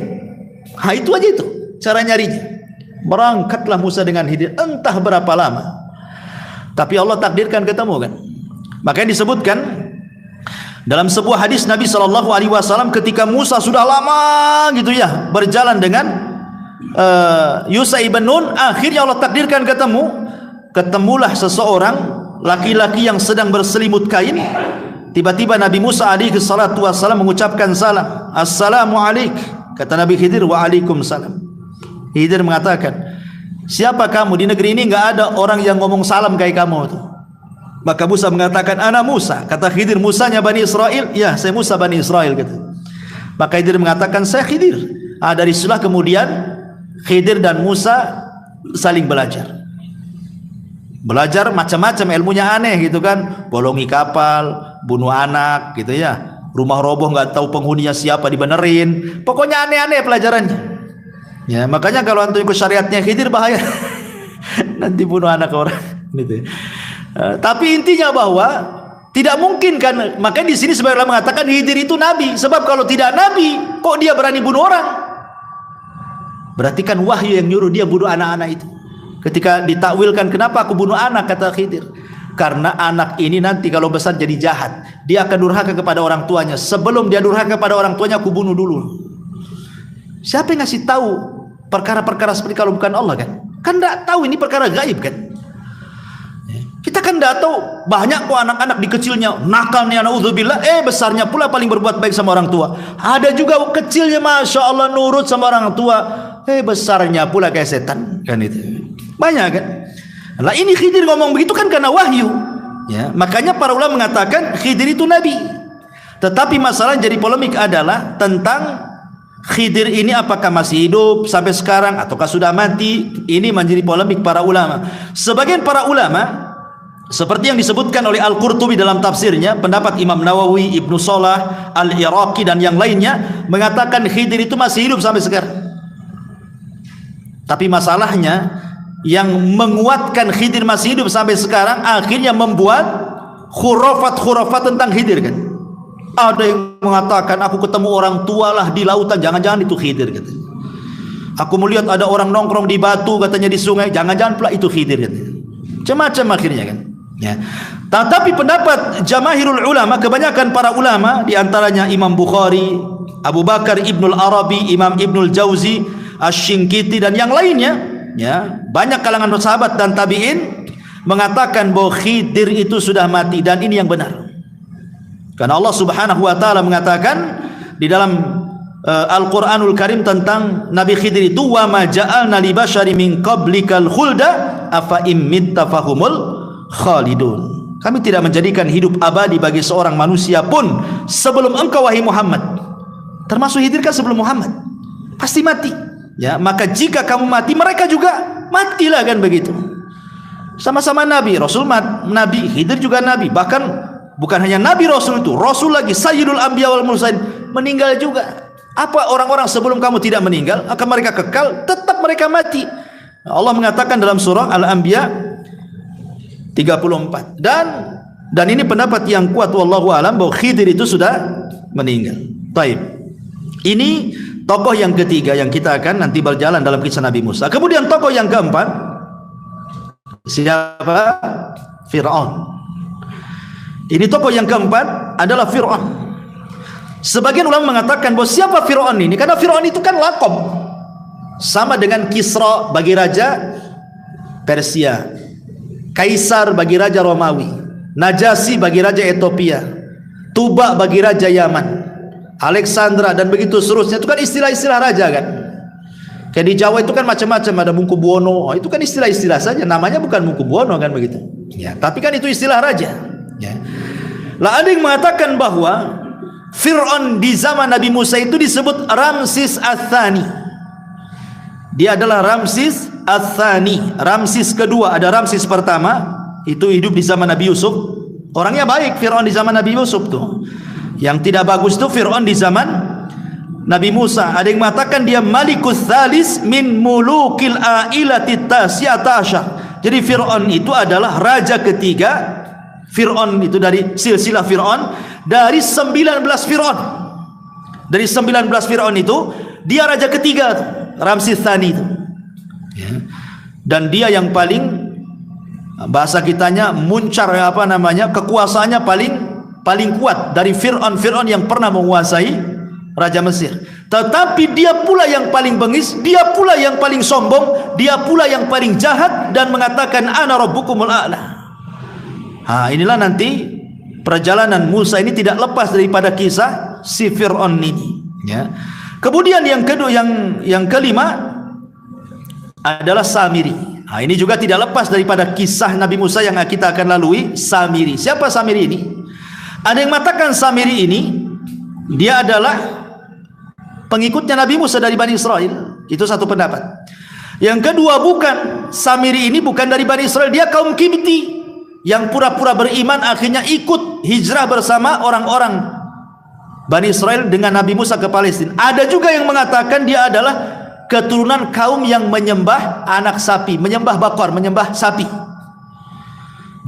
Nah, itu aja itu cara nyarinya. Berangkatlah Musa dengan Khidir, entah berapa lama. Tapi Allah takdirkan ketemu kan. Makanya disebutkan dalam sebuah hadis Nabi SAW ketika Musa sudah lama gitu ya berjalan dengan Yusha ibn Nun, akhirnya Allah takdirkan ketemulah seseorang laki-laki yang sedang berselimut kain. Tiba-tiba Nabi Musa alaihi salatu wassalam mengucapkan salam, Assalamualaikum. Kata Nabi Khidir, Waalaikumsalam. Khidir mengatakan, siapa kamu? Di negeri ini enggak ada orang yang ngomong salam kayak kamu tuh. Maka Musa mengatakan, ana Musa. Kata Khidir, Musanya Bani Israel? Ya, saya Musa Bani Israel, kata. Maka Khidir mengatakan, saya Khidir. Dari situlah kemudian Khidir dan Musa saling belajar macam-macam, ilmunya aneh gitu kan, bolongi kapal, bunuh anak gitu ya, rumah roboh nggak tahu penghuninya siapa dibenerin, pokoknya aneh-aneh pelajarannya ya. Makanya kalau antum ikut syariatnya Khidir bahaya nanti bunuh anak orang gitu. Tapi intinya bahwa tidak mungkin kan, makanya di sini sebenarnya mengatakan Khidir itu nabi, sebab kalau tidak nabi kok dia berani bunuh orang? Berarti kan wahyu yang nyuruh dia bunuh anak-anak itu. Ketika ditakwilkan, kenapa aku bunuh anak, kata Khidir, karena anak ini nanti kalau besar jadi jahat, dia akan durhaka kepada orang tuanya. Sebelum dia durhaka kepada orang tuanya, aku bunuh dulu. Siapa yang ngasih tahu perkara-perkara seperti kalau bukan Allah kan? Kan tidak tahu, ini perkara gaib kan? Kita kan tidak tahu, banyak kok anak-anak di kecilnya nakalnya, naudzubillah, besarnya pula paling berbuat baik sama orang tua. Ada juga kecilnya masya Allah nurut sama orang tua, besarnya pula kayak setan kan itu. Banyak kan? Nah ini Khidir ngomong begitu kan karena wahyu ya. Makanya para ulama mengatakan Khidir itu nabi. Tetapi masalah yang jadi polemik adalah tentang Khidir ini apakah masih hidup sampai sekarang ataukah sudah mati. Ini menjadi polemik para ulama. Sebagian para ulama seperti yang disebutkan oleh Al-Qurtubi dalam tafsirnya, pendapat Imam Nawawi, Ibnu Salah, Al-Iraqi dan yang lainnya mengatakan Khidir itu masih hidup sampai sekarang. Tapi masalahnya yang menguatkan Khidir masih hidup sampai sekarang akhirnya membuat khurafat tentang Khidir kan. Ada yang mengatakan aku ketemu orang tua lah di lautan, jangan-jangan itu Khidir katanya. Aku melihat ada orang nongkrong di batu katanya di sungai, jangan-jangan pula itu Khidir katanya. Macam-macam akhirnya kan ya. Tetapi pendapat jamaahirul ulama, kebanyakan para ulama di antaranya Imam Bukhari, Abu Bakar Ibnul Arabi, Imam Ibnul Jauzi, Asy-Syinkiti dan yang lainnya ya, banyak kalangan sahabat dan tabi'in mengatakan bahwa Khidir itu sudah mati, dan ini yang benar. Karena Allah Subhanahu wa taala mengatakan di dalam Al-Quranul Karim tentang Nabi Khidir itu, wa ma ja'alna li basyari min qablikal khulda afa immitta fahumul khalidun. Kami tidak menjadikan hidup abadi bagi seorang manusia pun sebelum engkau wahai Muhammad. Termasuk Khidir kan sebelum Muhammad, pasti mati. Ya, maka jika kamu mati, mereka juga matilah, kan begitu. Sama-sama nabi, Rasul nabi, Khidir juga nabi. Bahkan bukan hanya nabi Rasul itu, Rasul lagi, Sayyidul Anbiya wal Mursalin, meninggal juga. Apa orang-orang sebelum kamu tidak meninggal, akan mereka kekal, tetap mereka mati. Allah mengatakan dalam surah Al-Anbiya 34. Dan ini pendapat yang kuat wallahu alam, bahwa Khidir itu sudah meninggal. Taib. Ini tokoh yang ketiga yang kita akan nanti berjalan dalam kisah Nabi Musa. Kemudian tokoh yang keempat, siapa? Fir'aun. Ini tokoh yang keempat adalah Fir'aun. Sebagian ulama mengatakan bahwa siapa Fir'aun ini? Karena Fir'aun itu kan laqab, sama dengan Kisra bagi raja Persia, Kaisar bagi raja Romawi, Najasyi bagi raja Ethiopia, Tuba bagi raja Yaman, Alexandra, dan begitu seterusnya. Itu kan istilah-istilah raja, kan? Kayak di Jawa itu kan macam-macam, ada Mangkubuwono, itu kan istilah-istilah saja, namanya bukan Mangkubuwono, kan begitu. Ya, tapi kan itu istilah raja. Ya. Lah ada yang mengatakan bahwa Fir'aun di zaman Nabi Musa itu disebut Ramsis Ats-Tsani. Dia adalah Ramsis Ats-Tsani, Ramsis kedua. Ada Ramsis pertama, itu hidup di zaman Nabi Yusuf. Orangnya baik Fir'aun di zaman Nabi Yusuf tuh. Yang tidak bagus tuh Fir'aun di zaman Nabi Musa. Ada yang mengatakan dia Malikus Tsalis min mulukil ailati tasyata asyar. Jadi Fir'aun itu adalah raja ketiga. Fir'aun itu dari silsilah Fir'aun, dari 19 Fir'aun. Dari 19 Fir'aun itu dia raja ketiga, Ramsis Tsani itu. Ya. Dan dia yang paling, bahasa kitanya muncar, apa namanya, kekuasaannya paling kuat dari Fir'aun yang pernah menguasai raja Mesir. Tetapi dia pula yang paling bengis, dia pula yang paling sombong, dia pula yang paling jahat, dan mengatakan ana rabbukumul a'la. Inilah nanti perjalanan Musa ini tidak lepas daripada kisah si Fir'aun ini. Ya. Kemudian yang kedua, yang kelima adalah Samiri. Ini juga tidak lepas daripada kisah Nabi Musa yang kita akan lalui. Samiri. Siapa Samiri ini? Ada yang mengatakan Samiri ini dia adalah pengikutnya Nabi Musa dari Bani Israel. Itu satu pendapat. Yang kedua, bukan, Samiri ini bukan dari Bani Israel, dia kaum Kibti yang pura-pura beriman, akhirnya ikut hijrah bersama orang-orang Bani Israel dengan Nabi Musa ke Palestina. Ada juga yang mengatakan dia adalah keturunan kaum yang menyembah anak sapi, menyembah bakor, menyembah sapi.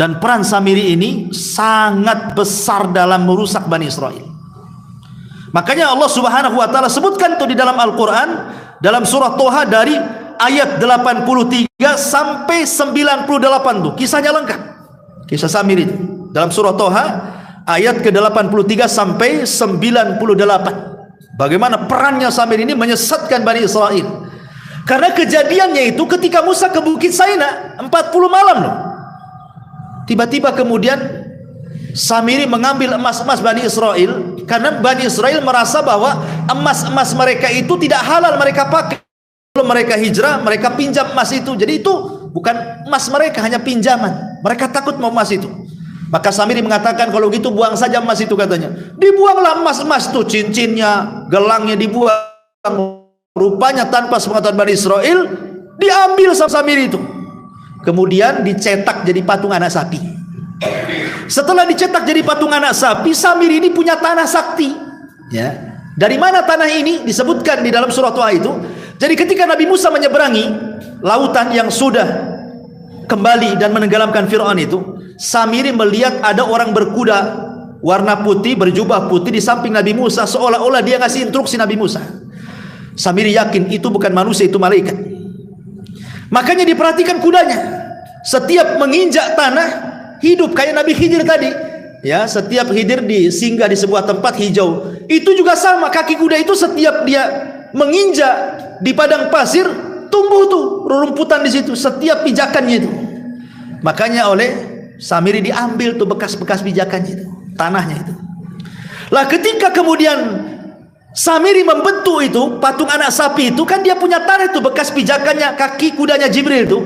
Dan peran Samiri ini sangat besar dalam merusak Bani Israel. Makanya Allah Subhanahu wa taala sebutkan itu di dalam Al-Qur'an, dalam surah Toha dari ayat 83 sampai 98 tuh kisahnya lengkap. Kisah Samiri itu dalam surah Toha ayat ke-83 sampai 98. Bagaimana perannya Samiri ini menyesatkan Bani Israel. Karena kejadiannya itu ketika Musa ke Bukit Saina 40 malam loh. Tiba-tiba kemudian Samiri mengambil emas-emas Bani Israel, karena Bani Israel merasa bahwa emas-emas mereka itu tidak halal mereka pakai. Kalau mereka hijrah, mereka pinjam emas itu. Jadi itu bukan emas mereka, hanya pinjaman. Mereka takut mau emas itu. Maka Samiri mengatakan, kalau gitu buang saja emas itu, katanya. Dibuanglah emas-emas itu, cincinnya, gelangnya dibuang. Rupanya tanpa sepengetahuan Bani Israel, diambil sama Samiri itu. Kemudian dicetak jadi patung anak sapi. Setelah dicetak jadi patung anak sapi, Samiri ini punya tanah sakti. Ya. Dari mana tanah ini? Disebutkan di dalam surah Toha itu. Jadi ketika Nabi Musa menyeberangi lautan yang sudah kembali dan menenggelamkan Fir'aun itu, Samiri melihat ada orang berkuda warna putih, berjubah putih di samping Nabi Musa, seolah-olah dia ngasih instruksi Nabi Musa. Samiri yakin itu bukan manusia, itu malaikat. Makanya diperhatikan kudanya, setiap menginjak tanah hidup, kayak Nabi Khidir tadi. Ya, setiap Khidir singgah di sebuah tempat hijau, itu juga sama, kaki kuda itu setiap dia menginjak di padang pasir, tumbuh tuh rerumputan di situ setiap pijakannya itu. Makanya oleh Samiri diambil tuh bekas-bekas pijakannya itu, tanahnya itu. Lah ketika kemudian Samiri membentuk itu patung anak sapi itu, kan dia punya tanah itu bekas pijakannya kaki kudanya Jibril itu.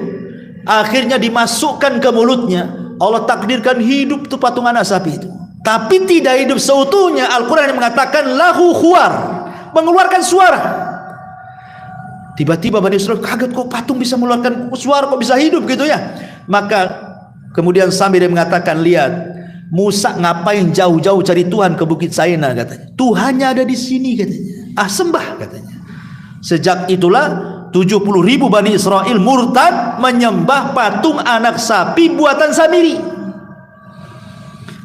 Akhirnya dimasukkan ke mulutnya. Allah takdirkan hidup tuh patung anak sapi itu. Tapi tidak hidup seutuhnya. Al-Quran yang mengatakan lahu khuar, mengeluarkan suara. Tiba-tiba Bani Israil kaget, kok patung bisa mengeluarkan suara, kok bisa hidup gitu ya. Maka kemudian Samiri mengatakan, lihat Musa ngapain jauh-jauh cari Tuhan ke Bukit Saina, katanya. Tuhannya ada di sini, katanya. Ah, sembah, katanya. Sejak itulah 70.000 Bani Israel murtad menyembah patung anak sapi buatan Samiri.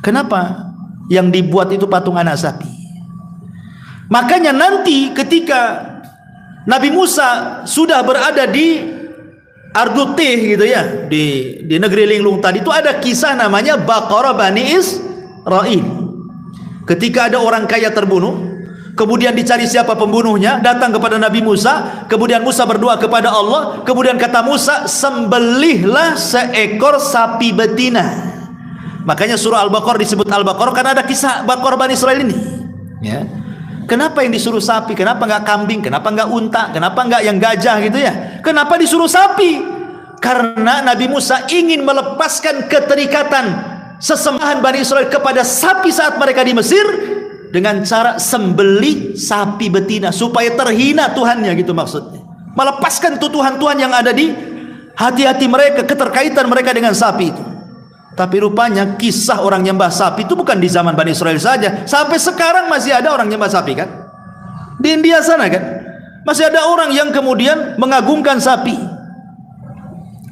Kenapa yang dibuat itu patung anak sapi? Makanya nanti ketika Nabi Musa sudah berada di Ardutih gitu ya, di negeri linglung tadi, itu ada kisah namanya Baqarah Bani Israil. Ketika ada orang kaya terbunuh, kemudian dicari siapa pembunuhnya, datang kepada Nabi Musa, kemudian Musa berdoa kepada Allah, kemudian kata Musa, sembelihlah seekor sapi betina. Makanya surah Al-Baqarah disebut Al-Baqarah karena ada kisah Baqarah Bani Israil ini, ya. Kenapa yang disuruh sapi? Kenapa nggak kambing? Kenapa nggak unta? Kenapa nggak yang gajah gitu ya? Kenapa disuruh sapi? Karena Nabi Musa ingin melepaskan keterikatan sesembahan Bani Israil kepada sapi saat mereka di Mesir dengan cara sembelih sapi betina supaya terhina Tuhannya, gitu maksudnya. Melepaskan Tuhan-Tuhan yang ada di hati-hati mereka, keterkaitan mereka dengan sapi itu. Tapi rupanya kisah orang nyembah sapi itu bukan di zaman Bani Israil saja. Sampai sekarang masih ada orang nyembah sapi, kan? Di India sana, kan? Masih ada orang yang kemudian mengagungkan sapi.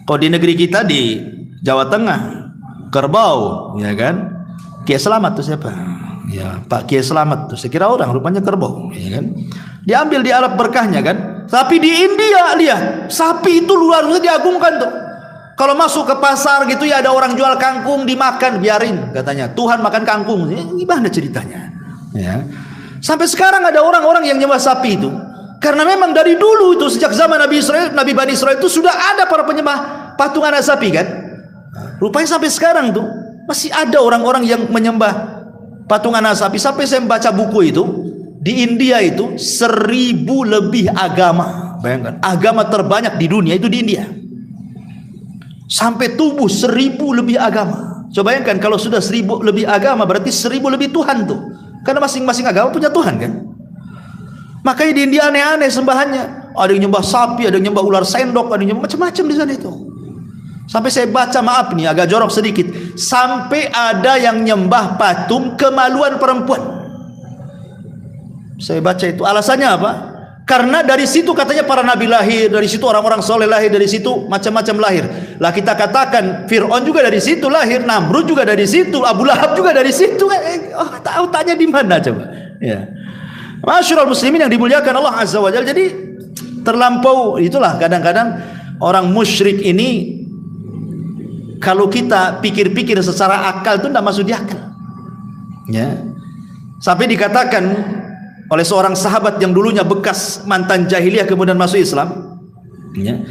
Kalau di negeri kita di Jawa Tengah, kerbau, ya kan? Kiai Selamat tuh siapa? Ya, Pak Kiai Selamat tuh. Saya kira orang, rupanya kerbau, ya kan? Diambil di alat berkahnya, kan? Tapi di India lihat, sapi itu luar biasa diagungkan tuh. Kalau masuk ke pasar gitu ya, ada orang jual kangkung dimakan, biarin katanya. Tuhan makan kangkung. Gimana ceritanya? Ya. Sampai sekarang ada orang-orang yang nyembah sapi itu. Karena memang dari dulu itu, sejak zaman Nabi Bani Israil itu sudah ada para penyembah patung anak sapi, kan? Rupanya sampai sekarang tuh masih ada orang-orang yang menyembah patung anak sapi. Sampai saya membaca buku itu, di India itu 1000 lebih agama. Bayangkan, agama terbanyak di dunia itu di India. Sampai tumbuh 1000 lebih agama. Coba bayangkan kalau sudah 1000 lebih agama, berarti 1000 lebih Tuhan tuh. Karena masing-masing agama punya Tuhan, kan? Makanya di India aneh-aneh sembahannya. Ada yang nyembah sapi, ada yang nyembah ular sendok, ada yang nyembah macam-macam di sana itu. Sampai saya baca, maaf nih agak jorok sedikit, sampai ada yang nyembah patung kemaluan perempuan. Saya baca itu, alasannya apa? Karena dari situ katanya para nabi lahir, dari situ orang-orang soleh lahir, dari situ macam-macam lahir. Lah kita katakan Fir'aun juga dari situ lahir, Namrud juga dari situ, Abu Lahab juga dari situ. Tahu tanya di mana coba? Ya. Masyarul muslimin yang dimuliakan Allah Azza wa Jalla. Jadi terlampau itulah kadang-kadang orang musyrik ini, kalau kita pikir-pikir secara akal itu tidak masuk di akal. Ya. Sampai dikatakan oleh seorang sahabat yang dulunya bekas mantan jahiliyah kemudian masuk Islam, ya,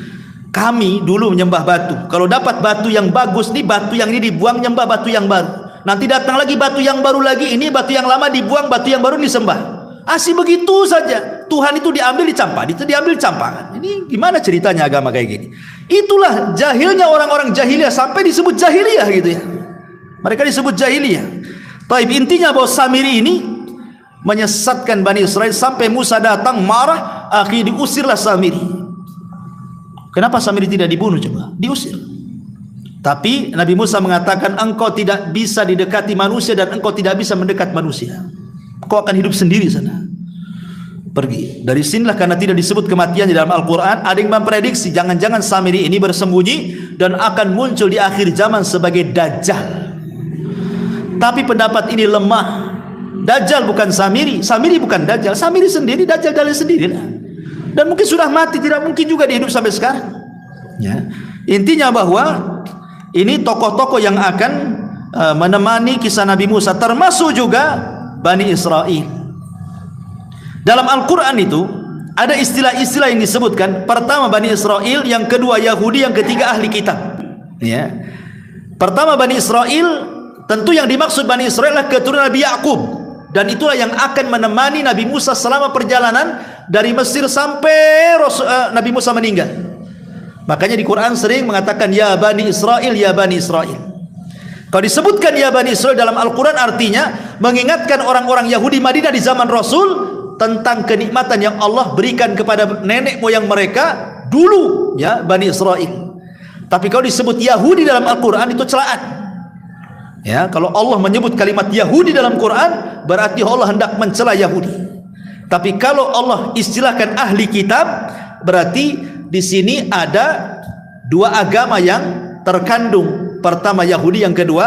kami dulu menyembah batu. Kalau dapat batu yang bagus nih, batu yang ini dibuang, nyembah batu yang baru. Nanti datang lagi batu yang baru lagi, ini batu yang lama dibuang, batu yang baru disembah. Asih begitu saja. Tuhan itu diambil dicampah, itu diambil dicampah. Ini gimana ceritanya agama kayak gini? Itulah jahilnya orang-orang jahiliyah, sampai disebut jahiliyah gitu ya. Mereka disebut jahiliyah. Taib, intinya bahwa Samiri ini menyesatkan Bani Israel sampai Musa datang marah, akhirnya diusirlah Samiri. Kenapa Samiri tidak dibunuh coba? Diusir. Tapi Nabi Musa mengatakan, engkau tidak bisa didekati manusia dan engkau tidak bisa mendekat manusia. Kau akan hidup sendiri sana. Pergi. Dari sinilah, karena tidak disebut kematian di dalam Al-Quran, ada yang memprediksi jangan-jangan Samiri ini bersembunyi dan akan muncul di akhir zaman sebagai Dajjal. Tapi pendapat ini lemah. Dajjal bukan Samiri, Samiri bukan Dajjal, Samiri sendiri, Dajjal dalil sendiri lah. Dan mungkin sudah mati, tidak mungkin juga dia hidup sampai sekarang. Ya. Intinya bahwa ini tokoh-tokoh yang akan menemani kisah Nabi Musa, termasuk juga Bani Israel. Dalam Al-Quran itu ada istilah-istilah yang disebutkan. Pertama Bani Israel, yang kedua Yahudi, yang ketiga ahli kitab. Ya. Pertama Bani Israel, tentu yang dimaksud Bani Israel adalah keturunan Nabi Yakub. dan itulah yang akan menemani Nabi Musa selama perjalanan dari Mesir sampai Nabi Musa meninggal. Makanya di Quran sering mengatakan ya Bani Israel, ya Bani Israel. Kalau disebutkan ya Bani Israel dalam Al-Quran artinya mengingatkan orang-orang Yahudi Madinah di zaman Rasul tentang kenikmatan yang Allah berikan kepada nenek moyang mereka dulu, ya Bani Israel. Tapi kalau disebut Yahudi dalam Al-Quran itu celaan. Ya, kalau Allah menyebut kalimat Yahudi dalam Quran berarti Allah hendak mencela Yahudi. Tapi kalau Allah istilahkan ahli kitab berarti di sini ada dua agama yang terkandung. Pertama Yahudi, yang kedua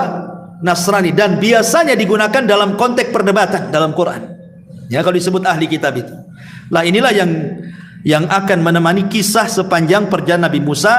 Nasrani, dan biasanya digunakan dalam konteks perdebatan dalam Quran. Ya, kalau disebut ahli kitab itu. Lah inilah yang akan menemani kisah sepanjang perjalanan Nabi Musa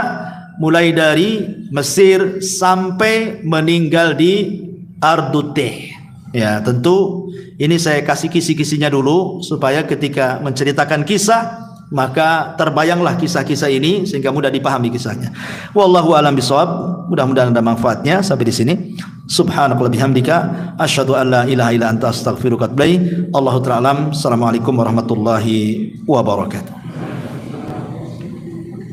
mulai dari Mesir sampai meninggal di Ardute. Ya, tentu ini saya kasih kisi-kisinya dulu supaya ketika menceritakan kisah maka terbayanglah kisah-kisah ini sehingga mudah dipahami kisahnya. Wallahu a'lam bishawab. Mudah-mudahan ada manfaatnya. Sampai di sini. Subhanakallah bihamdika asyhadu an la ilaha illa anta astaghfiruka wa atubu ilaik. Allahu ta'ala alam. Assalamualaikum warahmatullahi wabarakatuh.